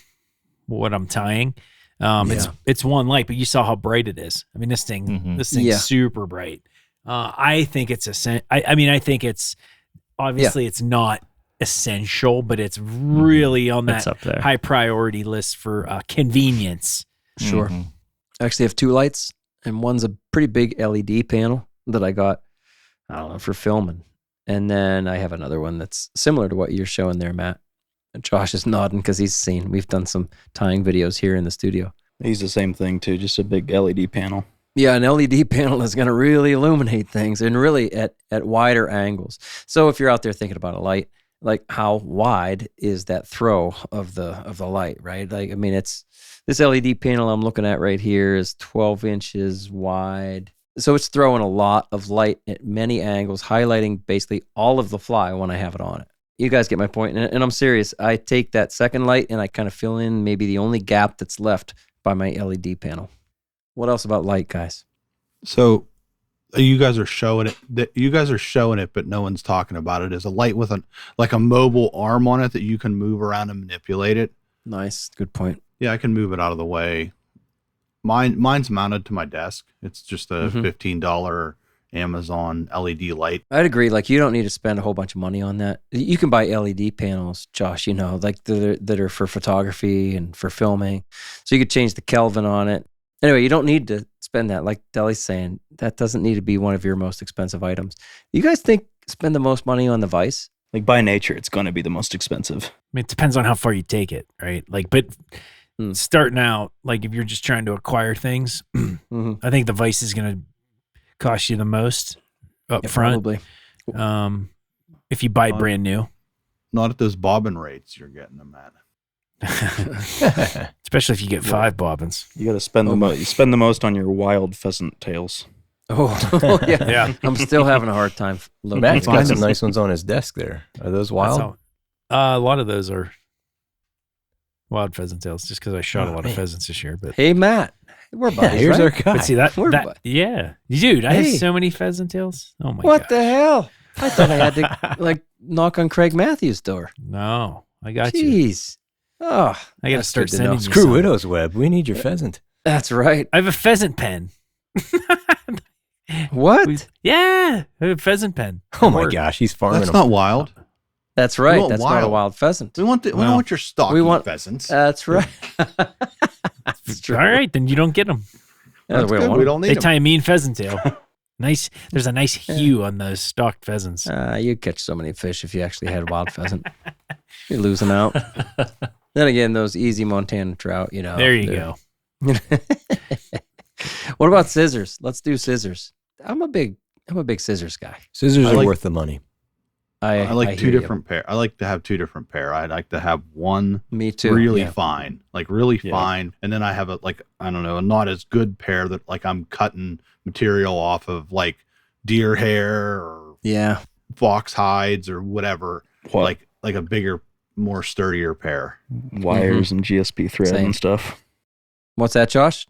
what I'm tying. It's one light, but you saw how bright it is. I mean, this thing's super bright. I think it's I think it's obviously it's not essential, but it's really on that high priority list for convenience. Sure. I actually have 2 lights, and one's a pretty big LED panel that I got, I don't know, for filming. And then I have another one that's similar to what you're showing there, Matt. And Josh is nodding because we've done some tying videos here in the studio. I use the same thing too, just a big LED panel. Yeah, an LED panel is going to really illuminate things and really at wider angles. So if you're out there thinking about a light, like how wide is that throw of the light, right? Like, I mean, it's this LED panel I'm looking at right here is 12 inches wide. So it's throwing a lot of light at many angles, highlighting basically all of the fly when I have it on it. You guys get my point, and I'm serious. I take that second light and I kind of fill in maybe the only gap that's left by my LED panel. What else about light, guys? So you guys are showing it, but no one's talking about it. Is a light with a mobile arm on it that you can move around and manipulate it. Nice, good point. Yeah, I can move it out of the way. Mine's mounted to my desk. It's just a $15 Amazon LED light. I'd agree. Like, you don't need to spend a whole bunch of money on that. You can buy LED panels, Josh, like that are for photography and for filming. So you could change the Kelvin on it. Anyway, you don't need to spend that. Like Deli's saying, that doesn't need to be one of your most expensive items. You guys spend the most money on the vise? Like, by nature, it's going to be the most expensive. I mean, it depends on how far you take it, right? Like, but starting out, like if you're just trying to acquire things, I think the vise is going to cost you the most up front. Probably. If you buy brand new. Not at those bobbin rates you're getting them at. Especially if you get 5 bobbins. You got to spend you spend the most on your wild pheasant tails. Oh yeah. I'm still having a hard time locating. Matt's got some nice ones on his desk there. Are those wild? A lot of those are wild pheasant tails, just because I shot a lot of pheasants this year. But hey, Matt, we're buddies. Here's our guy. But see dude, I have so many pheasant tails. Oh my god! What the hell? I thought I had to knock on Craig Matthews' door. No, I got you. Jeez. Oh, I got to start sending you Screw some. Widow's Web. We need your pheasant. That's right. I have a pheasant pen. What? Yeah, I have a pheasant pen. Oh my gosh, he's farming That's them. not wild. That's right. That's not a wild pheasant. We don't want your stocking pheasants. That's right. That's true. All right, then you don't get them. That's good. We don't need They them. tie a mean pheasant tail. Nice. There's a nice hue on those stocked pheasants. You'd catch so many fish if you actually had wild pheasant. You're losing out. Then again, those easy Montana trout, There you go. What about scissors? Let's do scissors. I'm a big scissors guy. Scissors are worth the money. I like two different pair. I like to have 2 different pair. I like to have one really fine, fine, and then I have a not as good pair that I'm cutting material off of like deer hair or fox hides or whatever. Like a bigger, more sturdier pair. Wires and GSP thread and stuff. What's that, Josh?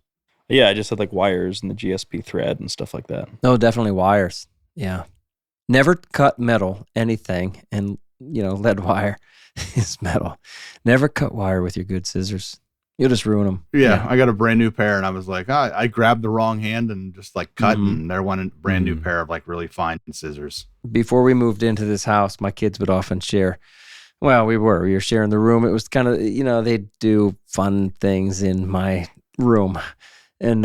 Yeah, I just had wires and the GSP thread and stuff like that. No, definitely wires. Yeah. Never cut metal, anything, and lead wire is metal. Never cut wire with your good scissors. You'll just ruin them. Yeah, I got a brand new pair, and I was like, I grabbed the wrong hand and just cut, and there went a brand new pair of really fine scissors. Before we moved into this house, my kids would often share. Well, we were sharing the room. It was kind of, they'd do fun things in my room, and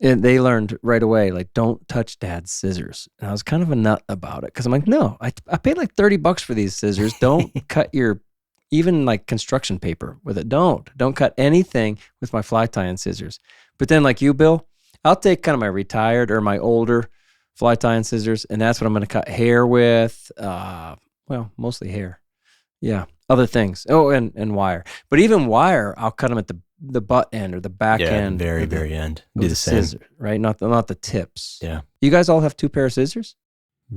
and they learned right away, don't touch Dad's scissors. And I was kind of a nut about it because I'm like, no, I paid $30 for these scissors. Don't cut your, even construction paper with it. Don't cut anything with my fly tying scissors. But then you, Bill, I'll take kind of my retired or my older fly tying scissors, and that's what I'm going to cut hair with. Mostly hair. Yeah. Other things. Oh, and wire. But even wire, I'll cut them at the butt end or the back end. Very, very end. Do the same. Scissor, right? Not the tips. Yeah. You guys all have 2 pair of scissors?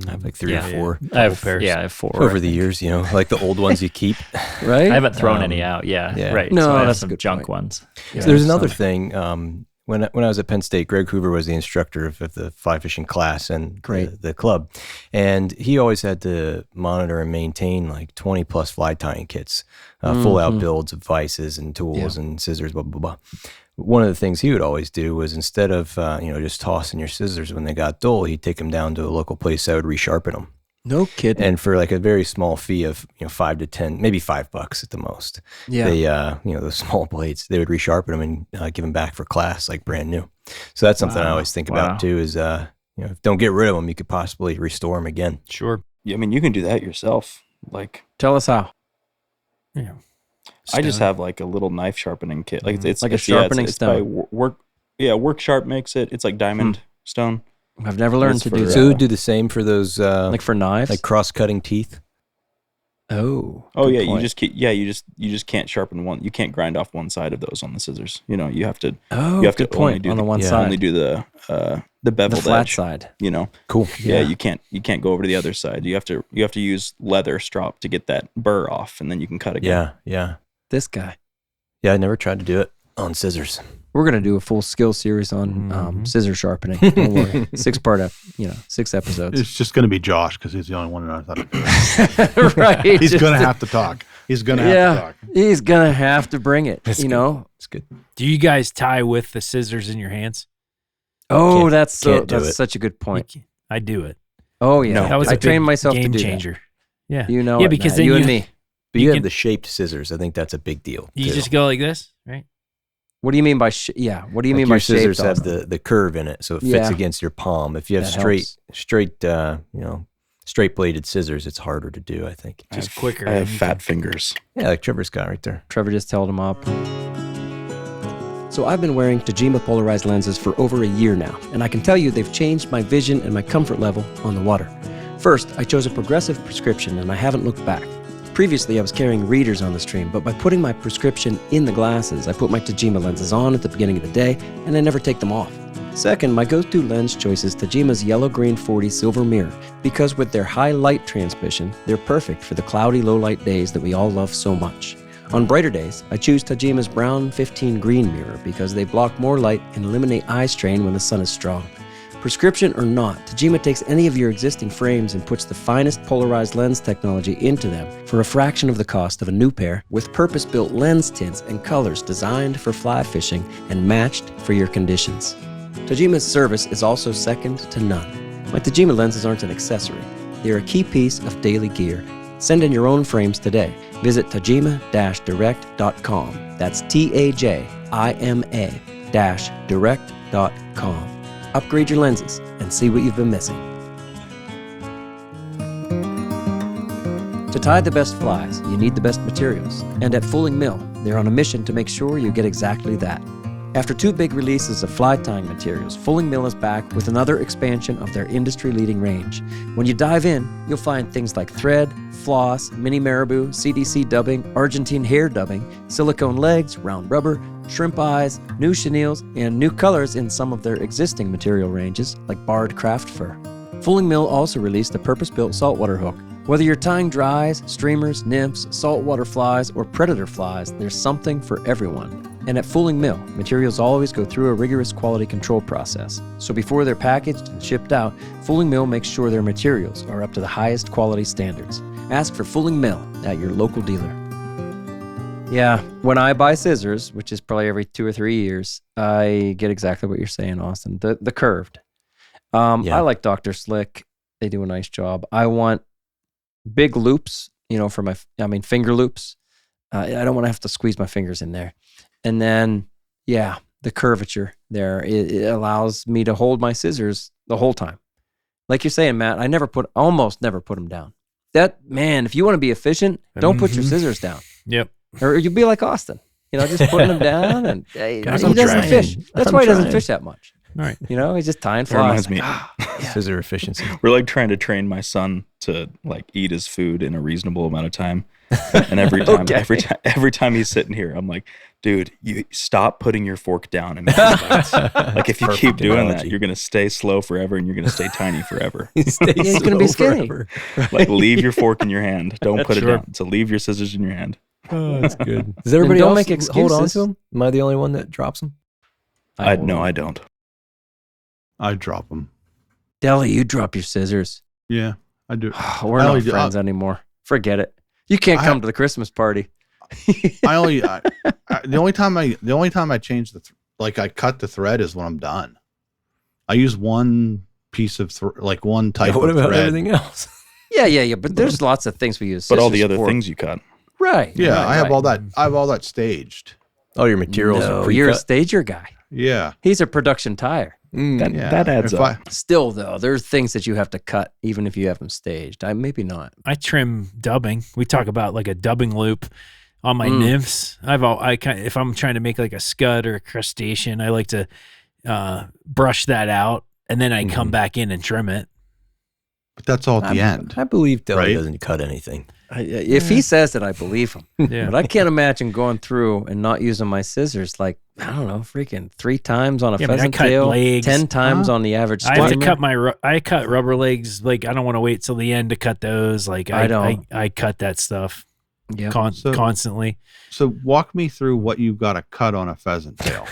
I have 3 or 4. I have pairs. Yeah, I have 4. Over the years, the old ones you keep. Right? I haven't thrown any out. Yeah. Right. No, so I have that's some a good junk point. ones. So there's another thing. when I was at Penn State, Greg Hoover was the instructor of the fly fishing class and the club. And he always had to monitor and maintain like 20 plus fly tying kits, full out builds of vices and tools and scissors, blah, blah, blah. One of the things he would always do was instead of, just tossing your scissors when they got dull, he'd take them down to a local place that would resharpen them. No kidding. And for like a very small fee of, $5 to $10, maybe $5 at the most. Yeah. They, those small blades, they would resharpen them and give them back for class, like brand new. So that's something I always think about too is, don't get rid of them. You could possibly restore them again. Sure. Yeah, I mean, you can do that yourself. Like, tell us how. Yeah. I just have like a little knife sharpening kit. Like it's like a sharpening stone. Work Sharp makes it. It's like diamond stone. I've never learned to do that. So who would do the same for those like for knives? Like cross-cutting teeth? Oh yeah, point. You just can't sharpen one. You can't grind off one side of those on the scissors. You have to only do on the one side. Only do the beveled the flat edge, side. Cool. Yeah, you can't go over to the other side. You have to use leather strop to get that burr off, and then you can cut again. Yeah. This guy. Yeah, I never tried to do it on scissors. We're going to do a full skill series on scissor sharpening. Don't worry. 6 episodes. It's just going to be Josh because he's the only one that knows how to do it. Right. He's going to have to talk. He's going to have to talk. He's going to have to bring it, It's good. Do you guys tie with the scissors in your hands? Oh, that's such a good point. I do it. Oh, yeah. No, that was I trained myself game to do changer. That. Yeah. Yeah, because Matt, then you and me. But you have the shaped scissors. I think that's a big deal. You just go like this, right? What do you mean by what do you mean by scissors shaped? have the curve in it, so it fits against your palm. If you have straight bladed scissors, it's harder to do, I think. Just quicker. I have fat fingers. Yeah, like Trevor's got right there. Trevor just held them up. So I've been wearing Tajima polarized lenses for over a year now, and I can tell you they've changed my vision and my comfort level on the water. First, I chose a progressive prescription, and I haven't looked back. Previously, I was carrying readers on the stream, but by putting my prescription in the glasses, I put my Tajima lenses on at the beginning of the day, and I never take them off. Second, my go-to lens choice is Tajima's Yellow-Green 40 Silver Mirror, because with their high light transmission, they're perfect for the cloudy, low-light days that we all love so much. On brighter days, I choose Tajima's Brown 15 Green Mirror because they block more light and eliminate eye strain when the sun is strong. Prescription or not, Tajima takes any of your existing frames and puts the finest polarized lens technology into them for a fraction of the cost of a new pair with purpose-built lens tints and colors designed for fly fishing and matched for your conditions. Tajima's service is also second to none. My Tajima lenses aren't an accessory. They're a key piece of daily gear. Send in your own frames today. Visit tajima-direct.com. That's TAJIMA-direct.com. Upgrade your lenses and see what you've been missing. To tie the best flies, you need the best materials. And at Fooling Mill, they're on a mission to make sure you get exactly that. After 2 big releases of fly tying materials, Fooling Mill is back with another expansion of their industry-leading range. When you dive in, you'll find things like thread, floss, mini marabou, CDC dubbing, Argentine hair dubbing, silicone legs, round rubber, shrimp eyes, new chenilles, and new colors in some of their existing material ranges, like barred craft fur. Fooling Mill also released a purpose-built saltwater hook. Whether you're tying dries, streamers, nymphs, saltwater flies, or predator flies, there's something for everyone. And at Fooling Mill, materials always go through a rigorous quality control process. So before they're packaged and shipped out, Fooling Mill makes sure their materials are up to the highest quality standards. Ask for Fooling Mill at your local dealer. Yeah, when I buy scissors, which is probably every 2 or 3 years, I get exactly what you're saying, Austin. The curved. I like Dr. Slick. They do a nice job. I want big loops, for finger loops. I don't want to have to squeeze my fingers in there. And then, the curvature there, it allows me to hold my scissors the whole time. Like you're saying, Matt, I almost never put them down. If you want to be efficient, don't put your scissors down. Yep. Or you'll be like Austin, just putting them down, and he doesn't trying. fish. That's why he doesn't fish that much. Right. He's just tying That flies. reminds me. Scissor efficiency. We're like trying to train my son to like eat his food in a reasonable amount of time. And every time he's sitting here, I'm like, dude, you stop putting your fork down and making bites. Like if you keep doing that, you're gonna stay slow forever and you're gonna stay tiny forever. He's gonna be skinny. Like leave your fork in your hand. Don't put it down. So leave your scissors in your hand. Oh, that's good. Does everybody don't else make excuses. hold on to them? Am I the only one that drops them? No, I don't. I drop them. Deli, you drop your scissors. Yeah, I do. We're not friends anymore. Forget it. You can't come to the Christmas party. The only time I change I cut the thread is when I'm done. I use one piece of one type what of about thread. everything else? Yeah. But there's lots of things we use. But all the scissors other for. things you cut. Right. Yeah, right, I have right. all that. I have all that staged. All your materials are No, pre-cut. you're a stager guy. Yeah, He's a production tire. That adds If up. Still, though, there's things that you have to cut, even if you have them staged. Maybe not. I trim dubbing. We talk about like a dubbing loop on my nymphs. If I'm trying to make like a scud or a crustacean, I like to brush that out, and then I come back in and trim it. But that's all at the end. I believe Dell Right? doesn't cut anything. If he says it, I believe him. Yeah. But I can't imagine going through and not using my scissors like, I don't know, freaking 3 times on a Yeah, but I pheasant cut tail, legs. 10 times on the average I have to steamer. cut I cut rubber legs. Like I don't want to wait till the end to cut those. Like I don't. I cut that stuff Yep. constantly. So walk me through what you've got to cut on a pheasant tail.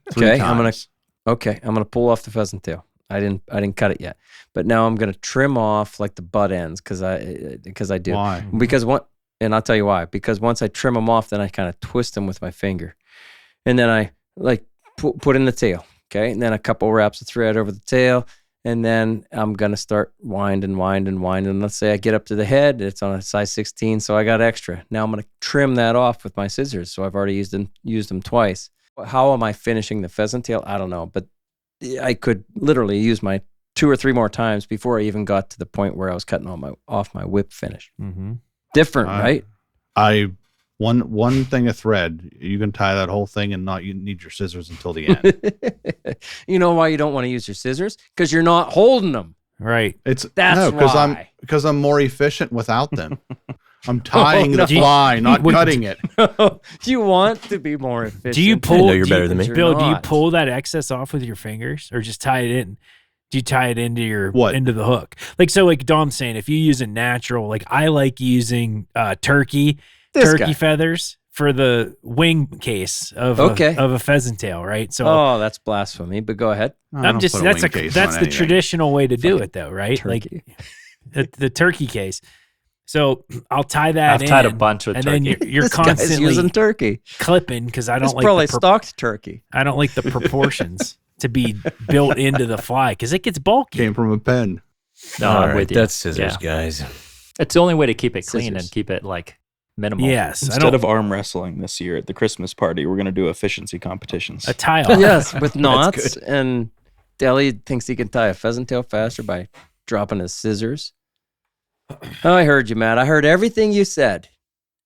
Okay, I'm gonna pull off the pheasant tail. I didn't cut it yet, but now I'm gonna trim off like the butt ends because I do. Why? Because and I'll tell you why. Because once I trim them off, then I kind of twist them with my finger, and then I like put in the tail. Okay, and then a couple wraps of thread over the tail, and then I'm gonna start winding. Let's say I get up to the head, it's on a size 16, so I got extra. Now I'm gonna trim that off with my scissors. So I've already used them twice. How am I finishing the pheasant tail? I don't know, but I could literally use my 2 or 3 more times before I even got to the point where I was cutting off my whip finish. Mm-hmm. Different, right? One thing of thread, you can tie that whole thing and you need your scissors until the end. You know why you don't want to use your scissors? Because you're not holding them. Right. That's why. because I'm more efficient without them. I'm tying the fly, not cutting it. You want to be more efficient. Do you pull? I know you're better than me. Bill, do you pull that excess off with your fingers, or just tie it in? Do you tie it into into the hook? Like Dom's saying, if you use a natural, like I like using turkey feathers for the wing case of a pheasant tail, right? So that's blasphemy. But go ahead. That's the traditional way to do it, though, right? Turkey. Like the turkey case. So I'll tie that. I've tied a bunch with and turkey. then you're This guy's constantly using turkey. clipping because I don't It's like probably stocked turkey. I don't like the proportions to be built into the fly because it gets bulky. Came from a pen. No, All I'm right, with you. that's scissors, Yeah. guys. It's the only way to keep it clean Scissors. and keep it like minimal. Yes, Instead of arm wrestling this year at the Christmas party, we're going to do efficiency competitions. a tile. Yes, with knots. And Deli thinks he can tie a pheasant tail faster by dropping his scissors. Oh, I heard you, Matt. I heard everything you said,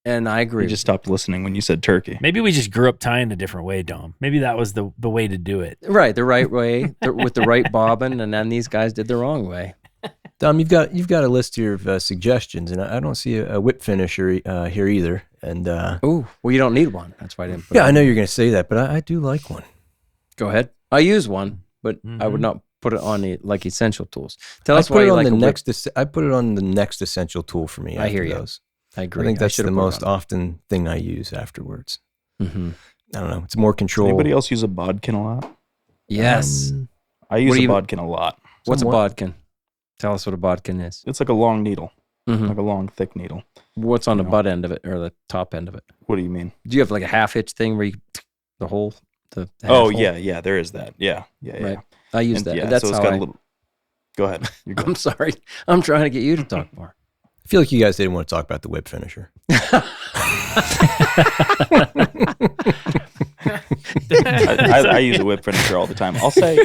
and I agree. You just stopped listening when you said turkey. Maybe we just grew up tying a different way, Dom. Maybe that was the way to do it. Right, the right way with the right bobbin, and then these guys did the wrong way. Dom, you've got a list here of suggestions, and I don't see a whip finisher here either. And Ooh, well, you don't need one. That's why I didn't. Put it I on. know you're going to say that, but I do like one. Go ahead. I use one, but I would not put it on the essential tools. Tell us why you like a whip. I put it on the next essential tool for me. I hear after you. those. I agree. I think that's the should've put it most on. often thing I use afterwards. Mhm. I don't know. It's more Does control. anybody else use a bodkin a lot? Yes. I use do a you- bodkin a lot. What's somewhat. a bodkin? Tell us what a bodkin is. It's like a long needle, Mhm. like a long, thick needle. What's on the know. butt end of it or the top end of it? What do you mean? Do you have like a half hitch thing where you the hole? The half Oh, hole? yeah, there is that. Yeah. Right. I use And that. yeah, That's so it's how got I, a little. Go ahead. You're good. I'm sorry. I'm trying to get you to talk more. I feel like you guys didn't want to talk about the whip finisher. I use a whip finisher all the time. I'll say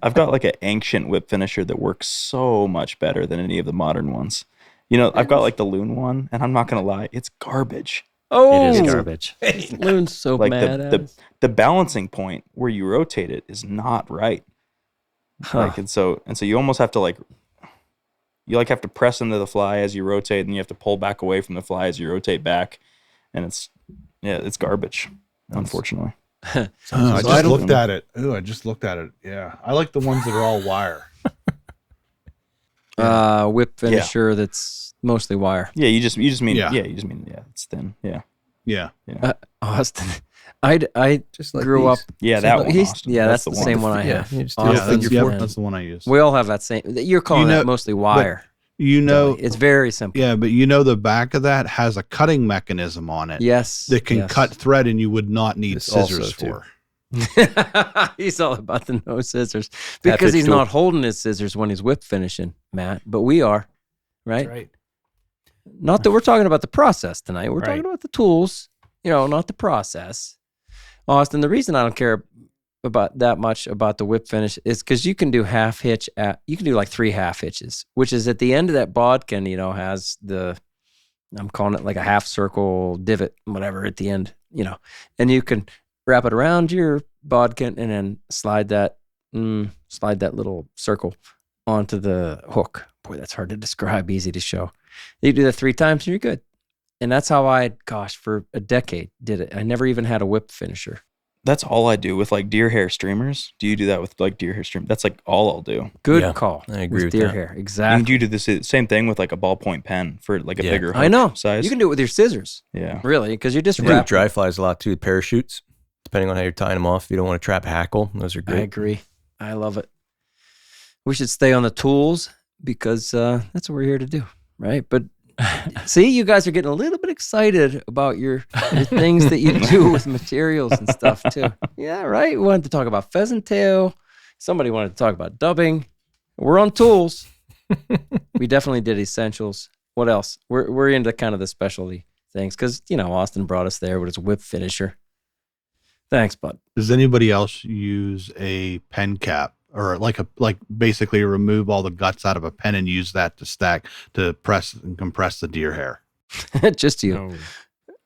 I've got like an ancient whip finisher that works so much better than any of the modern ones. You know, I've got like the loon one, and I'm not gonna lie, it's garbage. Oh, It is garbage. Loon's so Like mad at us. the balancing point where you rotate it is not right. Like and so you almost have to like have to press into the fly as you rotate, and you have to pull back away from the fly as you rotate back, and it's garbage, unfortunately. I just looked at it. Ooh, I just looked at it. Yeah, I like the ones that are all wire. whip finisher that's mostly wire. Yeah, you just mean it's thin. Yeah. Austin, I Just like grew up. Yeah, that one. Austin. Yeah, that's the one. same one I Yeah, have. you just do Austin, that's the one I use. we all have that same. You're calling that mostly wire. It's very simple. Yeah, but the back of that has a cutting mechanism on it. Yes, That can cut thread, and you would not need This also scissors too. for. He's all about the no scissors because he's not holding his scissors when he's whip finishing, Matt. But we are, right? That's right. Not that we're talking about the process tonight. We're Right. talking about the tools, not the process. Austin, the reason I don't care about that much about the whip finish is because you can do half hitch you can do like 3 half hitches, which is at the end of that bodkin, has I'm calling it like a half circle divot, whatever at the end, and you can wrap it around your bodkin and then slide that little circle onto the hook. Boy, that's hard to describe, easy to show. You do that 3 times and you're good. And that's how for a decade did it. I never even had a whip finisher. That's all I do with like deer hair streamers. Do you do that with like deer hair stream? That's like all I'll do. Good call. I agree with deer that. hair. Exactly. And you do the same thing with like a ballpoint pen for like a bigger I know. size. You can do it with your scissors. Yeah. Really, because you just I do with wrap. dry flies a lot too. Parachutes, depending on how you're tying them off. If you don't want to trap hackle, those are I great. agree. I love it. We should stay on the tools because that's what we're here to do, right? But see, you guys are getting a little bit excited about your things that you do with materials and stuff too. Yeah, right. We wanted to talk about pheasant tail. Somebody wanted to talk about dubbing. We're on tools. We definitely did essentials. What else? We're into kind of the specialty things because Austin brought us there with his whip finisher. Thanks, bud. Does anybody else use a pen cap or like basically remove all the guts out of a pen and use that to press and compress the deer hair? Just you. Oh.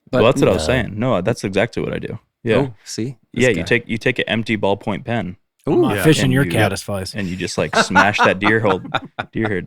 But, Well, that's what I was saying. No, that's exactly what I do. Yeah. Oh, see? This Yeah, guy. you take an empty ballpoint pen I'm not fishing And your you- caddis flies. and you just like smash that deer hair.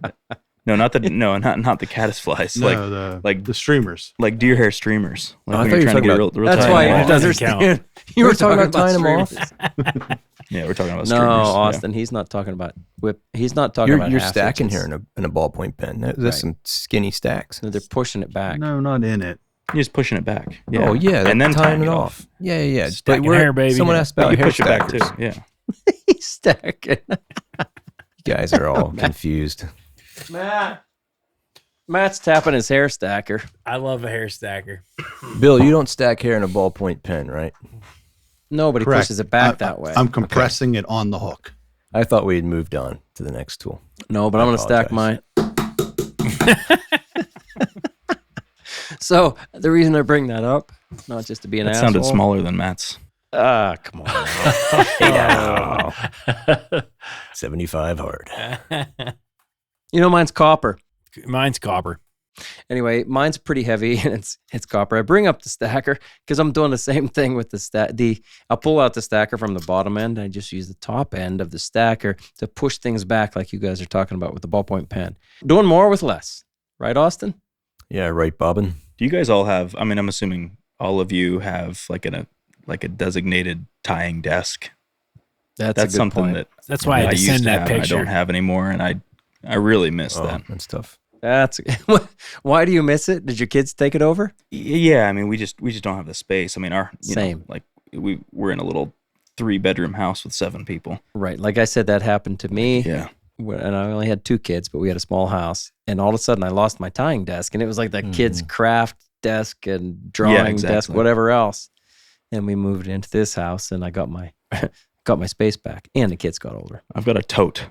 No, not the caddis flies. No, the streamers. like deer hair streamers. Like I when thought you're you were trying to get talking real That's tiny why off. you It doesn't understand. You were talking about tying 'em off? streamers. Yeah, we're talking about No, streamers. Austin, he's not talking about whip. He's not talking about You're half stacking hitches. here in a ballpoint pen. That's Right. some skinny stacks. No, they're pushing it back. No, not in it. Yeah. You're just pushing it back. Yeah. Oh yeah, and then tying tying it off. Yeah. Stacking we're- hair, baby. Someone asked But about you hair push it back too. stackers. Yeah. He's stacking. You guys are all confused. Matt's tapping his hair stacker. I love a hair stacker. Bill, you don't stack hair in a ballpoint pen, right? Nobody Correct. pushes it back that way. I'm compressing it on the hook. I thought we had moved on to the next tool. No, but I'm going to stack mine. apologize. So the reason I bring that up, not just to be an That asshole. sounded smaller than Matt's. Come on. 75 hard. Mine's copper. Mine's copper. Anyway, mine's pretty heavy and it's copper. I bring up the stacker because I'm doing the same thing with the I'll pull out the stacker from the bottom end. I just use the top end of the stacker to push things back like you guys are talking about with the ballpoint pen. Doing more with less. Right, Austin? Yeah, right, bobbin. Do you guys all have? I mean, I'm assuming all of you have like a designated tying desk. That's a That's good something point. that That's why I had to used send that have and picture. I don't have anymore, and I really miss Oh, that. that's tough. That's why do you miss it? Did your kids take it over? Yeah, I mean, we just don't have the space. I mean, Same. we're in a little 3-bedroom house with 7 people. Right. Like I said, that happened to me. Yeah. And I only had 2 kids, but we had a small house. And all of a sudden I lost my tying desk. And it was like that kid's craft desk and drawing desk, exactly. whatever else. And we moved into this house and I got my space back. And the kids got older. I've got a tote,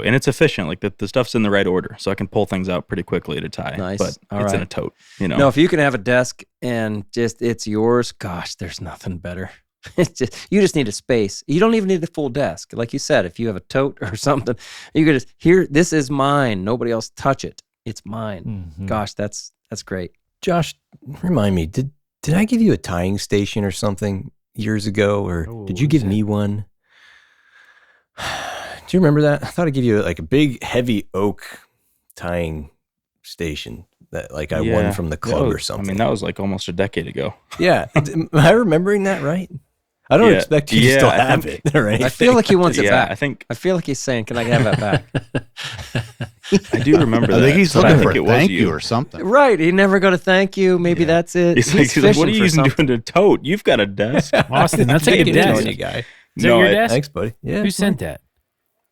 and it's efficient. Like the stuff's in the right order, so I can pull things out pretty quickly to tie. Nice. But All it's in right. a tote. No, if you can have a desk and just it's yours, gosh, there's nothing better. You just need a space. You don't even need the full desk. Like you said, if you have a tote or something, you could just this is mine. Nobody else touch it. It's mine. Gosh, that's great. Josh, remind me, did I give you a tying station or something years ago, or did you give me one? Do you remember that? I thought I'd give you like a big, heavy oak tying station that like I won from the club or something. I mean, that was like almost a decade ago. Yeah. Am I remembering that right? I don't expect you to still have it or anything. I feel like he wants it back. I I feel like he's saying, "Can I have that back?" I do remember that. I think he's but looking think for it a was thank you or something. Right. He never got a thank you. Maybe that's it. He's like, what are you fishing using for doing to tote? You've got a desk. Austin, that's a good desk. You guy. Is that your desk? Thanks, buddy. Yeah, Who sent that?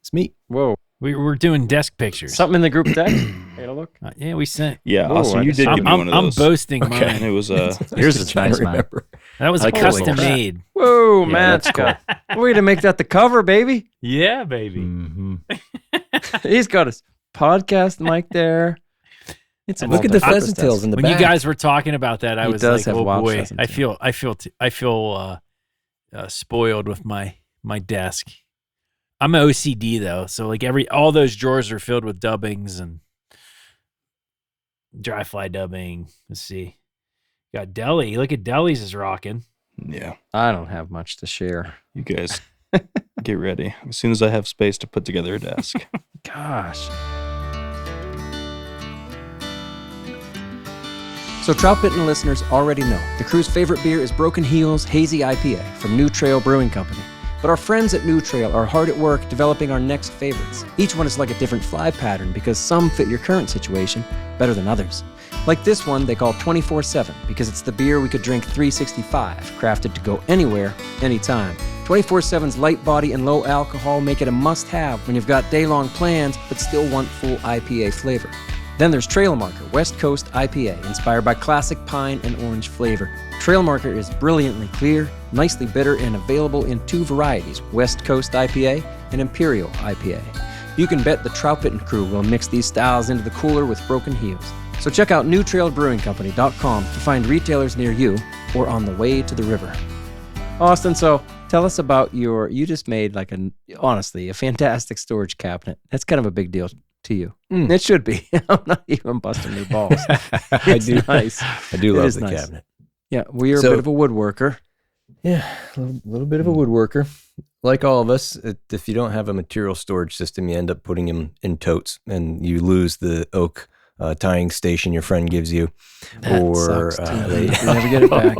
It's me. Whoa. We're doing desk pictures. Something in the group text? Take a look. Yeah, we sent. Yeah, Whoa, Austin, I you just- did give me I'm one of those. boasting Okay. mine. And it was Yours is nice, man. That was Like custom cool. made. Whoa, Yeah, Matt's that's got. Way to make that the cover, baby. Yeah, baby. Mm-hmm. He's got his podcast mic there. It's a Look at the multi-purpose pheasant desk. tails in the When back. you guys were talking about that, I He was does like, have "Oh wild boy, pheasant I tail. feel spoiled with my desk." I'm an OCD though, so like all those drawers are filled with dubbings and dry fly dubbing. Let's see, got deli. Look at Deli's is rocking. Yeah, I don't have much to share. you guys get ready. As soon as I have space to put together a desk. Gosh. So Troutbitten listeners already know the crew's favorite beer is Broken Heel's Hazy IPA from New Trail Brewing Company. But our friends at New Trail are hard at work developing our next favorites. Each one is like a different fly pattern because some fit your current situation better than others. Like this one they call 24/7 because it's the beer we could drink 365, crafted to go anywhere, anytime. 24/7's light body and low alcohol make it a must-have when you've got day-long plans but still want full IPA flavor. Then there's Trail Marker West Coast IPA, inspired by classic pine and orange flavor. Trail Marker is brilliantly clear, nicely bitter, and available in 2 varieties, West Coast IPA and Imperial IPA. You can bet the Troutbitten crew will mix these styles into the cooler with Broken Heels. So check out newtrailbrewingcompany.com to find retailers near you or on the way to the river. Austin, so tell us about you just made honestly, a fantastic storage cabinet. That's kind of a big deal to you. It should be. I'm not even busting your balls. I do. Nice. I do It love is the nice. cabinet. Yeah, we are a So- bit of a woodworker. Yeah, a little bit of a woodworker. Like all of us, if you don't have a material storage system, you end up putting them in totes, and you lose the oak tying station your friend gives you. That sucks, too. You never get it back.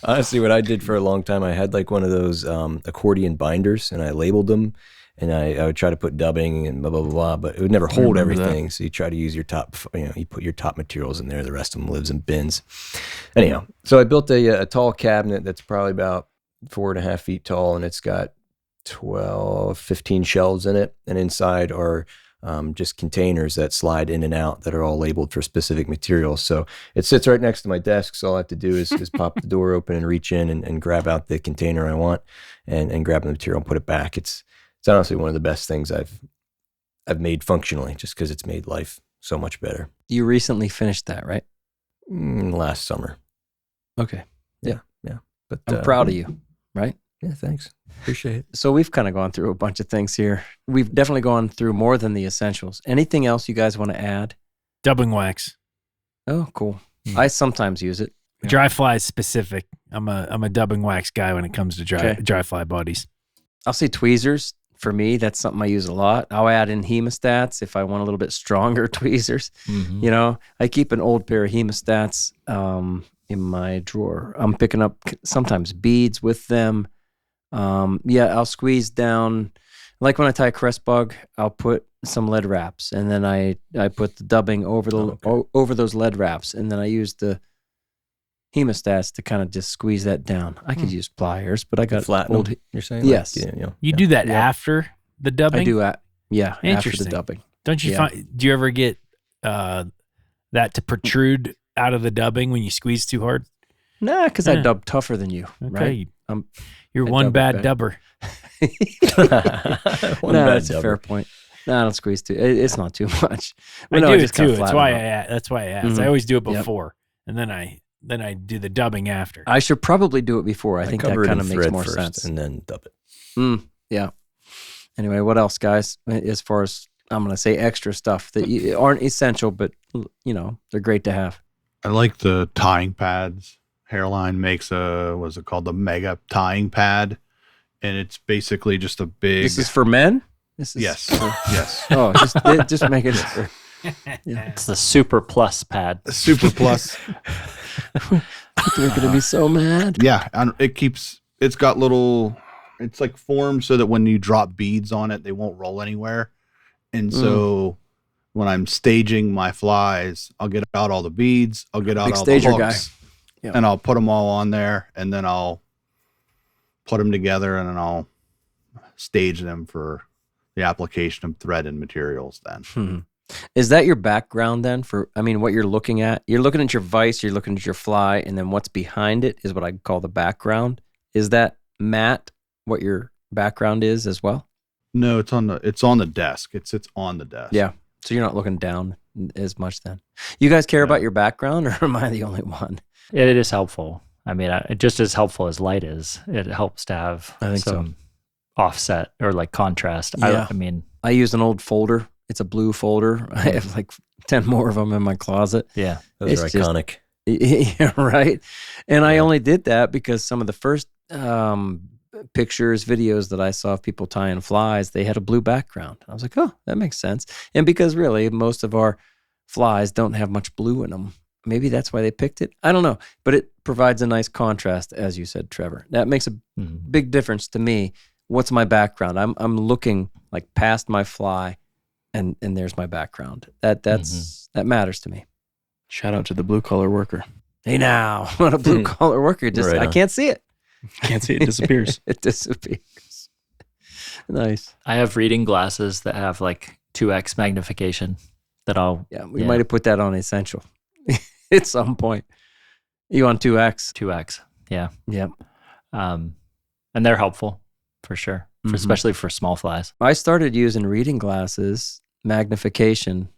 Honestly, what I did for a long time, I had like one of those accordion binders, and I labeled them, and I would try to put dubbing and blah, blah, blah, blah, but it would never hold remember everything. So you try to use your top, you put your top materials in there. The rest of them lives in bins. Anyhow, so I built a tall cabinet that's probably about 4.5 feet tall, and it's got 15 shelves in it. And inside are just containers that slide in and out that are all labeled for specific materials. So it sits right next to my desk. So all I have to do is pop the door open and reach in and grab out the container I want and grab the material and put it back. It's honestly one of the best things I've made functionally, just because it's made life so much better. You recently finished that, right? Last summer. Okay. Yeah. But I'm proud of you, right? Yeah, thanks. Appreciate it. So we've kind of gone through a bunch of things here. We've definitely gone through more than the essentials. Anything else you guys want to add? Dubbing wax. Oh, cool. I sometimes use it. Yeah. Dry fly is specific. I'm a dubbing wax guy when it comes to dry fly bodies. I'll say tweezers. For me, that's something I use a lot. I'll add in hemostats if I want a little bit stronger tweezers. Mm-hmm. You know, I keep an old pair of hemostats in my drawer. I'm picking up sometimes beads with them. I'll squeeze down. Like when I tie a crest bug, I'll put some lead wraps, and then I put the dubbing over over those lead wraps, and then I use the hemostats to kind of just squeeze that down. I could use pliers, but I got flatten old. them, you're saying? Yes. You do that Yeah. after the dubbing? I do after the Interesting. dubbing. Don't you Yeah. find? Do you ever get that to protrude out of the dubbing when you squeeze too hard? Nah, because I Yeah. dub tougher than you, Okay, right? you're I one dub it bad back. dubber. That's a fair point. No, I don't squeeze too. It's not too much. I But no, do it just kinda too. That's flatten why them out. that's why I asked. Mhm. I always do it Yep. before, and then I do the dubbing after. I should probably do it before. I think that cover it kind in of makes thread more first sense. and then dub it. Yeah. Anyway, what else, guys? As far as I'm going to say extra stuff that aren't essential, but they're great to have. I like the tying pads. Hairline makes what's it called? The mega tying pad. And it's basically just a big. This is for men? This is Yes. for- Yes. Oh, just make it. Yeah. It's the Super Plus pad. Super plus. They're gonna be so mad. Yeah, and it's got little, it's like formed so that when you drop beads on it, they won't roll anywhere. And so when I'm staging my flies, I'll get out all the beads, I'll get out Big all the stager hooks, guy. Yeah. and I'll put them all on there, and then I'll put them together, and then I'll stage them for the application of thread and materials then. Is that your background then what you're looking at? You're looking at your vise, you're looking at your fly, and then what's behind it is what I call the background. Is that, Matt, what your background is as well? No, it's on the desk. It sits on the desk. Yeah. So you're not looking down as much then. You guys care about your background, or am I the only one? It is helpful. I mean, just as helpful as light is. It helps to have some offset or like contrast. Yeah. I use an old folder. It's a blue folder. I have like 10 more of them in my closet. Yeah. Those are iconic. Yeah, right. And I only did that because some of the first pictures, videos that I saw of people tying flies, they had a blue background. I was like, oh, that makes sense. And because really most of our flies don't have much blue in them. Maybe that's why they picked it. I don't know. But it provides a nice contrast, as you said, Trevor. That makes a big difference to me. What's my background? I'm looking like past my fly, and there's my background. That matters to me. Shout out to the blue collar worker. Hey now, what a blue collar worker. Just I can't see it. Can't see it. Disappears. It disappears. Nice. I have reading glasses that have like 2x magnification that we might have put that on essential at some point. You on 2x? 2x. Yeah. Yep. And they're helpful for sure, especially for small flies. I started using reading glasses, magnification.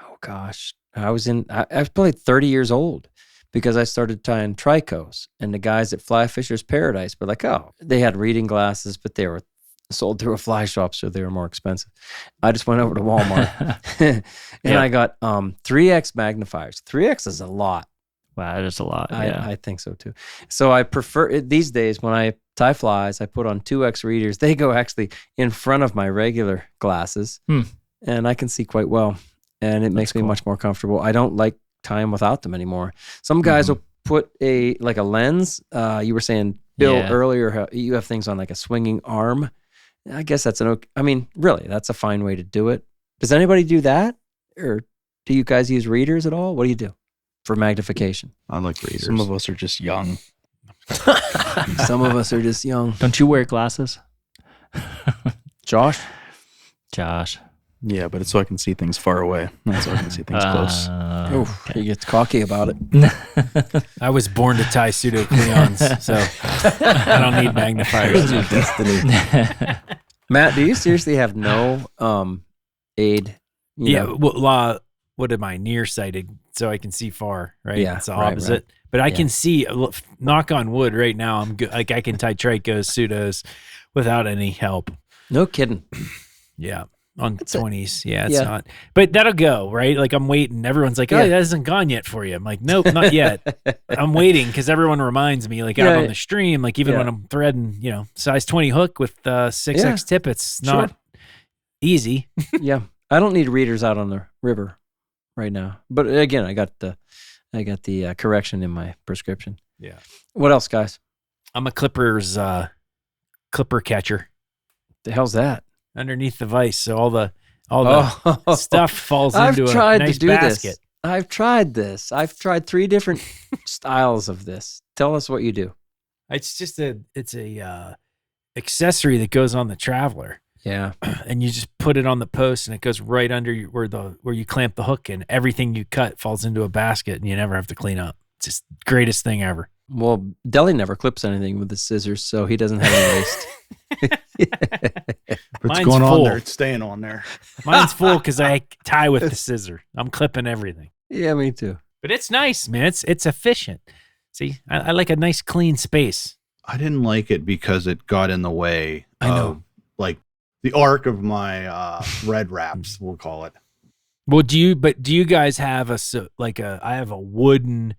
Oh gosh. I was probably 30 years old because I started tying tricos, and the guys at Fly Fisher's Paradise were like, oh, they had reading glasses, but they were sold through a fly shop, so they were more expensive. I just went over to Walmart and I got 3x magnifiers. 3x is a lot. Wow, that is a lot. I think so too. So I prefer it these days when I tie flies, I put on 2x readers. They go actually in front of my regular glasses, and I can see quite well. And it makes me much more comfortable. I don't like tying without them anymore. Some guys will put a lens. You were saying, Bill, earlier, how you have things on like a swinging arm. I guess that's really, that's a fine way to do it. Does anybody do that? Or do you guys use readers at all? What do you do for magnification? I like readers. Some of us are just young. Some of us are just young. Don't you wear glasses? Josh? Yeah, but it's so I can see things far away, not so I can see things close. Okay. He gets cocky about it. I was born to tie pseudocleons, so I don't need magnifiers. Destiny. Matt, do you seriously have no aid? Well, what am I, nearsighted, so I can see far, right? Yeah, it's the opposite. Right. But I can see, knock on wood right now, I'm good. Like I can tie tricos, pseudos without any help. No kidding. Yeah. On 20s. It's not. But that'll go, right? Like I'm waiting. Everyone's like, oh, that hasn't gone yet for you. I'm like, nope, not yet. I'm waiting because everyone reminds me, like out on the stream, like even when I'm threading, size 20 hook with 6X tip, it's not easy. Yeah. I don't need readers out on the river right now. But again, I got the correction in my prescription. Yeah. What else, guys? I'm a clipper catcher. The hell's that? Underneath the vise, so all the stuff falls into a nice basket. I've tried this. I've tried 3 different styles of this. Tell us what you do. It's just a accessory that goes on the Traveler. Yeah, and you just put it on the post, and it goes right under where you clamp the hook, and everything you cut falls into a basket, and you never have to clean up. It's just the greatest thing ever. Well, Deli never clips anything with the scissors, so he doesn't have any waste. It's going full. On there. It's staying on there. Mine's full because I tie with the scissor. I'm clipping everything. Yeah, me too. But it's nice, man. It's efficient. See, I like a nice clean space. I didn't like it because it got in the way of like the arc of my red wraps, we'll call it. Well, do you guys have I have a wooden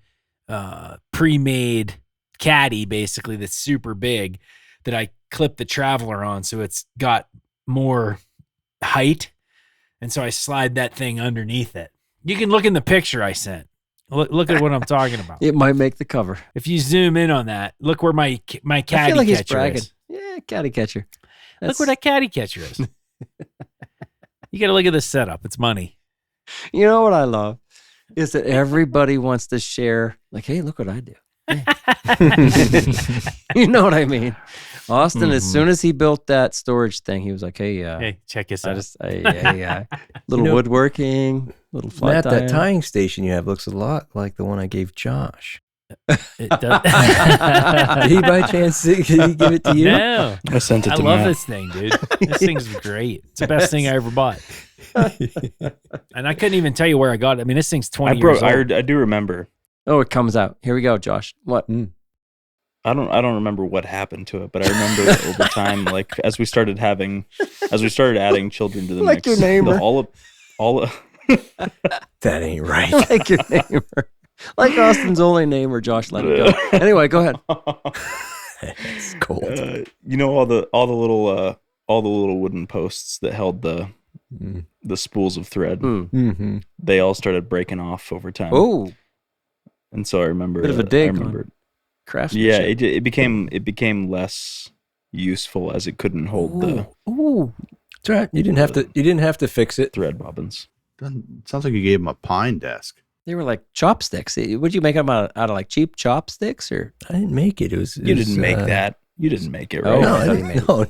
pre-made caddy basically that's super big that I clip the Traveler on, so it's got more height, and so I slide that thing underneath it. You can look in the picture I sent. Look at what I'm talking about. It might make the cover. If you zoom in on that, look where my caddy I feel like he's catcher bragging. is. Yeah, caddy catcher. Look where that caddy catcher is. You got to look at the setup. It's money. You know what I love is that everybody wants to share. Like, hey, look what I do. Hey. You know what I mean? Austin, as soon as he built that storage thing, he was like, hey, check this out. Little woodworking, little flat Matt, tire. that tying station you have looks a lot like the one I gave Josh. It does. Did he by chance did he give it to you? No. I sent it I to love Matt. this thing, dude. This thing's great. It's the best thing I ever bought. And I couldn't even tell you where I got it. I mean, this thing's 20 years old. I do remember. Oh, it comes out. Here we go, Josh. What? I don't remember what happened to it, but I remember over time, like as we started adding children to the Like mix, your neighbor. all of That ain't right. Like your neighbor. Like Austin's only name, or Josh let it go. Anyway, go ahead. It's cold. you know all the little wooden posts that held the spools of thread. Mm-hmm. They all started breaking off over time. Oh, and so I remember bit of a dig on craftsmanship. Yeah, it became less useful as it couldn't hold the It's all right. You didn't have to fix it. thread bobbins. Sounds like you gave him a pine desk. They were like chopsticks. Would you make them out of like cheap chopsticks, or? I didn't make it. You didn't make that. You didn't make it, Oh, right? No.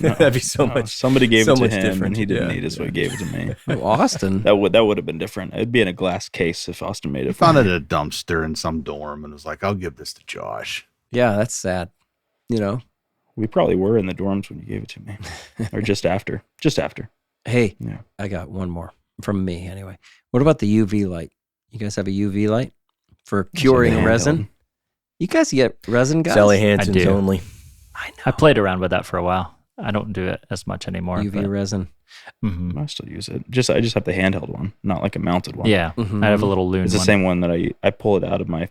That'd be so much. Somebody gave so it to much him, different. and he didn't Yeah, need it, so he gave it to me. Oh, Austin. That would have been different. It'd be in a glass case if Austin made it. I found it in a dumpster in some dorm and was like, I'll give this to Josh. Yeah, that's sad. You know. We probably were in the dorms when you gave it to me, or just after. Just after. Hey, Yeah. I got one more from me anyway. What about the UV light? You guys have a UV light for curing handheld. resin? You guys get resin, guys? Sally Hansen's do. only. I know. I played around with that for a while. I don't do it as much anymore. UV resin. Mm-hmm. I still use it. I just have the handheld one, not like a mounted one. Yeah, Mhm. I have a little loon It's the one. same one that I pull it out of my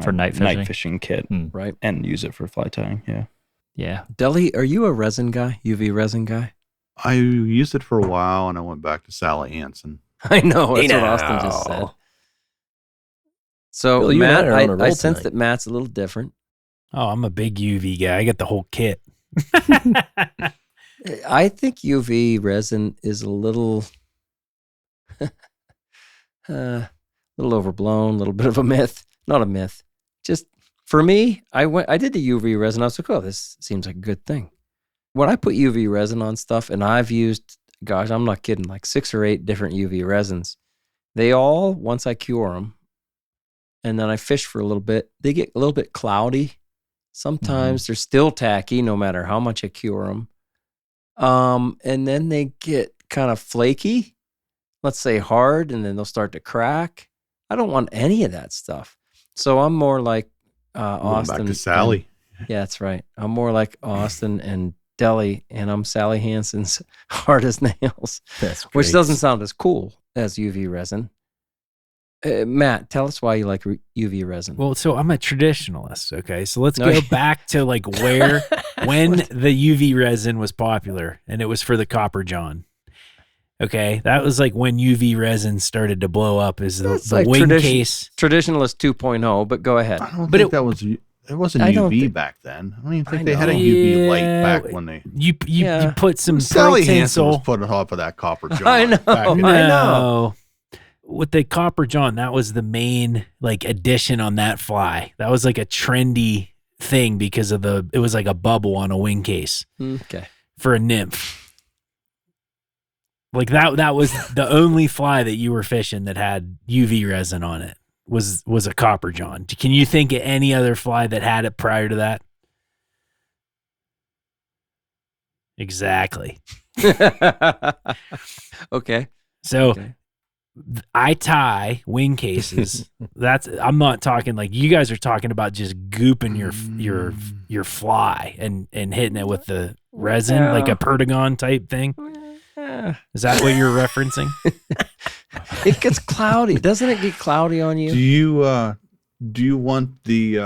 For night fishing kit Right. and use it for fly tying. Yeah. Yeah. Deli, are you a resin guy? UV resin guy? I used it for a while and I went back to Sally Hansen. I know. That's Hey, what Austin just now. said. So, Bill, you and Matt, I are on a I roll sense tonight. that Matt's a little different. Oh, I'm a big UV guy. I got the whole kit. I think UV resin is a little, little overblown, a little bit of a myth. Not a myth. Just for me, I did the UV resin. I was like, oh, this seems like a good thing. When I put UV resin on stuff, and I've used, gosh, I'm not kidding, like 6 or 8 different UV resins. They all, once I cure them, and then I fish for a little bit, they get a little bit cloudy. Sometimes they're still tacky, no matter how much I cure them. And then they get kind of flaky, let's say hard, and then they'll start to crack. I don't want any of that stuff. So I'm more like Austin. Back to Sally. Yeah, that's right. I'm more like Austin and Deli, and I'm Sally Hansen's hard as nails, That's which great. doesn't sound as cool as UV resin. Matt, tell us why you like UV resin. Well, so I'm a traditionalist. Okay. So let's No, go yeah. back to like when the UV resin was popular, and it was for the copper john. Okay. That was like when UV resin started to blow up, is the like wing tradition- case. Traditionalist 2.0, but go ahead. I don't But think it wasn't I don't UV think- back then. I don't even I think they had a know. UV light Yeah, back when they. You Yeah. put some Sally Hansen was tinsel. putting it off of that copper john. I know. back in- I know. No. With the copper john, that was the main like addition on that fly. That was like a trendy thing because of it was like a bubble on a wing case Okay. for a nymph. Like that was the only fly that you were fishing that had UV resin on it was a copper john. Can you think of any other fly that had it prior to that? Exactly. Okay. So Okay. I tie wing cases. I'm not talking like you guys are talking about just gooping your fly and hitting it with the resin like a pertagon type thing. Is that what you're referencing? It gets cloudy. Doesn't it get cloudy on Do you? you want the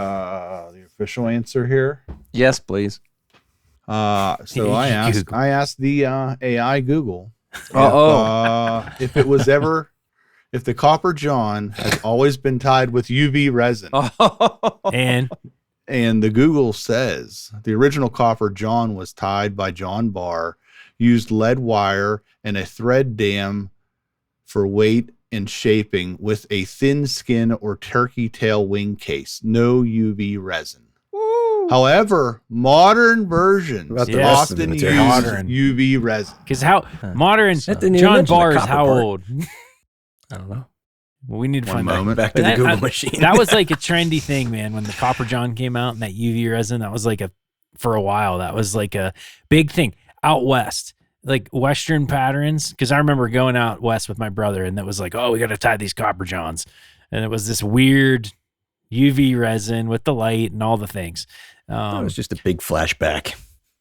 official answer here? Yes, please. So I asked the AI Google Uh-oh. if it was ever if the copper john has always been tied with UV resin, And the Google says the original copper john was tied by John Barr, used lead wire and a thread dam for weight and shaping with a thin skin or turkey tail wing case, no UV resin. However, modern versions often use UV resin. Because how modern John Barr is how old? I don't know. Well, we need to find moment. Back to the Google machine. That was like a trendy thing, man. When the copper john came out and that UV resin, that was like for a while, that was like a big thing out west, like Western patterns. Because I remember going out west with my brother, and that was like, oh, we got to tie these copper johns, and it was this weird UV resin with the light and all the things. It was just a big flashback.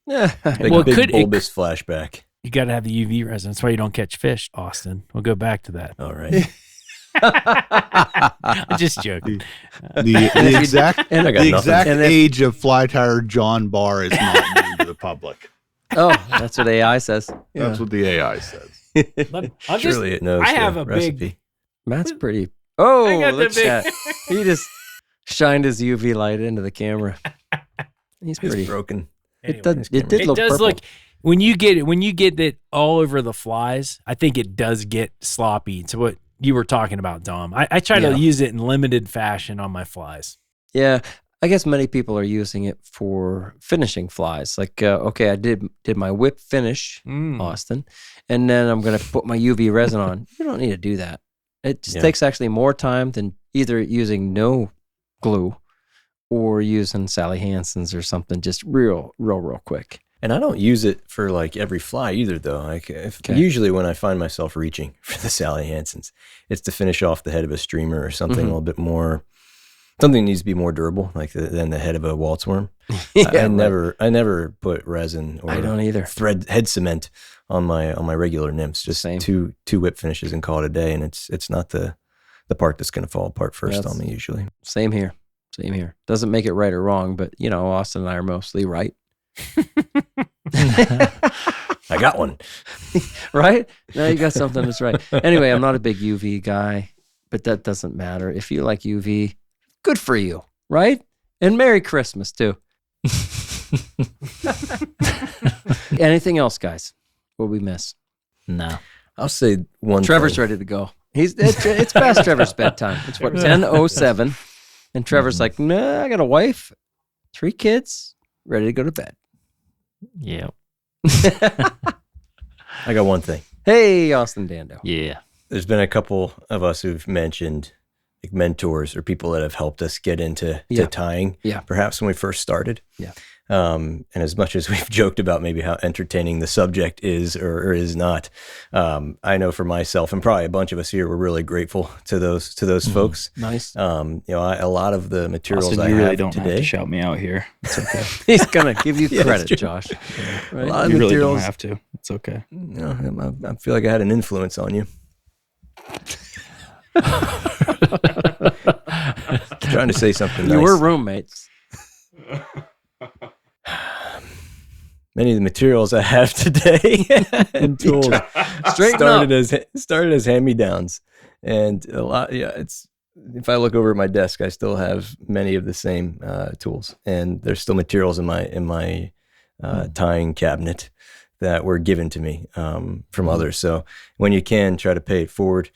Yeah. Big bulbous flashback. You got to have the UV resin. That's why you don't catch fish, Austin. We'll go back to that. All right. I'm just joking. The exact nothing. age of fly tire John Barr is not known to the public. Oh, that's what AI says. That's what the AI says. Surely it knows. I have the a recipe. big. Matt's pretty. Oh, I got the look at big- that. He just shined his UV light into the camera. He's It's pretty. broken. It Anyway. does. It did It look does purple. look when you get it all over the flies. I think it does get sloppy. To what you were talking about, Dom. I try to use it in limited fashion on my flies. Yeah, I guess many people are using it for finishing flies. Like, okay, I did my whip finish, Austin, and then I'm gonna put my UV resin on. You don't need to do that. It just takes actually more time than either using no glue or using Sally Hansen's or something. Just real quick. And I don't use it for like every fly either, though. Like usually when I find myself reaching for the Sally Hansen's, it's to finish off the head of a streamer or something a little bit more. Something needs to be more durable, like than the head of a waltz worm. I never put resin or I don't either. thread head cement on my regular nymphs. Just Same. two whip finishes and call it a day. And it's not the part that's going to fall apart first on me usually. Same here. Doesn't make it right or wrong, but Austin and I are mostly right. I got one. Right? Now you got something that's right. Anyway, I'm not a big UV guy, but that doesn't matter. If you like UV, good for you, right? And Merry Christmas, too. Anything else, guys? What we miss? No. I'll say one Trevor's thing. ready to go. It's past Trevor's bedtime. It's what, 10:07? And Trevor's like, nah, I got a wife, 3 kids, ready to go to bed. Yeah. I got one thing. Hey, Austin Dando. Yeah. There's been a couple of us who've mentioned like mentors or people that have helped us get into tying. Yeah. Perhaps when we first started. Yeah. And as much as we've joked about maybe how entertaining the subject is or is not, I know for myself and probably a bunch of us here, we're really grateful to those folks. Nice. A lot of the materials Austin, I you have really don't today. have to shout me out here. It's okay. He's going to give you Yeah, credit, it's true. Josh. A Right? lot of You really don't materials. have to. It's okay. I feel like I had an influence on you. Trying to say something You nice. were roommates. Many of the materials I have today and tools started as hand-me-downs, and a lot. Yeah, it's if I look over at my desk, I still have many of the same tools, and there's still materials in my tying cabinet that were given to me from others. So when you can, try to pay it forward,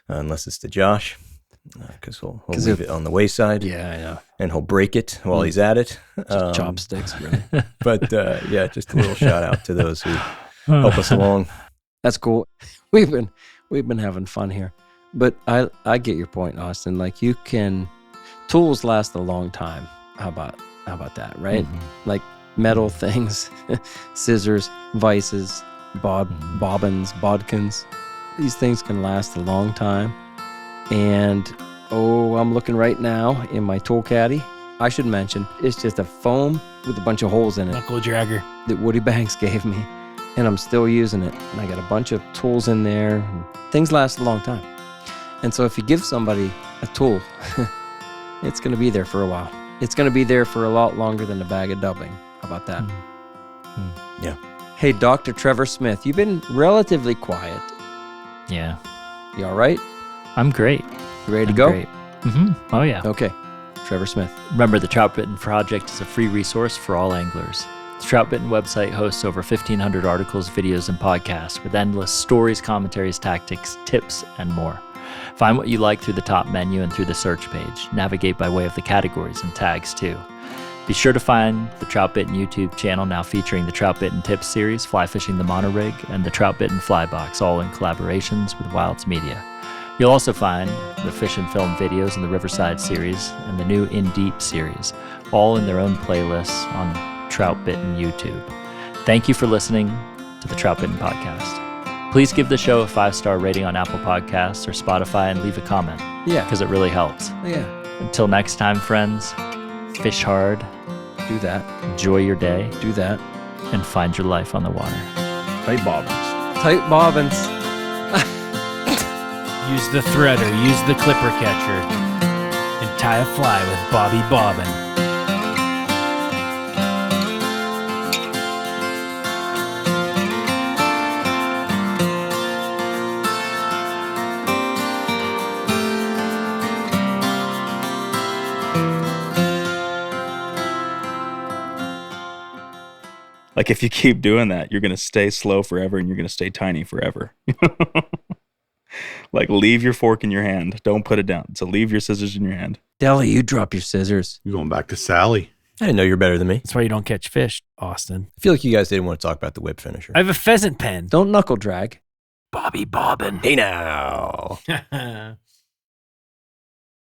unless it's to Josh. Because he'll leave it on the wayside. Yeah, I know. And he'll break it while he's at it. Just chopsticks, really. But just a little shout out to those who help us along. That's cool. We've been having fun here. But I get your point, Austin. Like tools last a long time. How about that, right? Mm-hmm. Like metal things, scissors, vices, bobbins, bodkins. These things can last a long time. And, I'm looking right now in my tool caddy. I should mention, it's just a foam with a bunch of holes in it Knuckle dragger. that Woody Banks gave me. And I'm still using it. And I got a bunch of tools in there. And things last a long time. And so if you give somebody a tool, it's going to be there for a while. It's going to be there for a lot longer than a bag of dubbing. How about that? Yeah. Hey, Dr. Trevor Smith, you've been relatively quiet. Yeah. You all right? I'm great. You ready to go? Great. Mm-hmm. Oh, yeah. Okay. Trevor Smith. Remember, the Troutbitten Project is a free resource for all anglers. The Troutbitten website hosts over 1,500 articles, videos, and podcasts with endless stories, commentaries, tactics, tips, and more. Find what you like through the top menu and through the search page. Navigate by way of the categories and tags, too. Be sure to find the Troutbitten YouTube channel now featuring the Troutbitten Tips series, Fly Fishing the Monorig, and the Troutbitten Fly Box, all in collaborations with Wilds Media. You'll also find the Fish and Film videos in the Riverside series and the new In Deep series, all in their own playlists on Troutbitten YouTube. Thank you for listening to the Troutbitten Podcast. Please give the show a 5-star rating on Apple Podcasts or Spotify and leave a comment. Yeah. Because it really helps. Yeah. Until next time, friends, fish hard. Do that. Enjoy your day. Do that. And find your life on the water. Tight bobbins. Tight bobbins. Use the threader, use the clipper catcher, and tie a fly with Bobby Bobbin. Like if you keep doing that, you're going to stay slow forever and you're going to stay tiny forever. Like leave your fork in your hand. Don't put it down. So leave your scissors in your hand. Deli, you drop your scissors. You're going back to Sally. I didn't know you're better than me. That's why you don't catch fish, Austin. I feel like you guys didn't want to talk about the whip finisher. I have a pheasant pen. Don't knuckle drag. Bobby Bobbin. Hey now.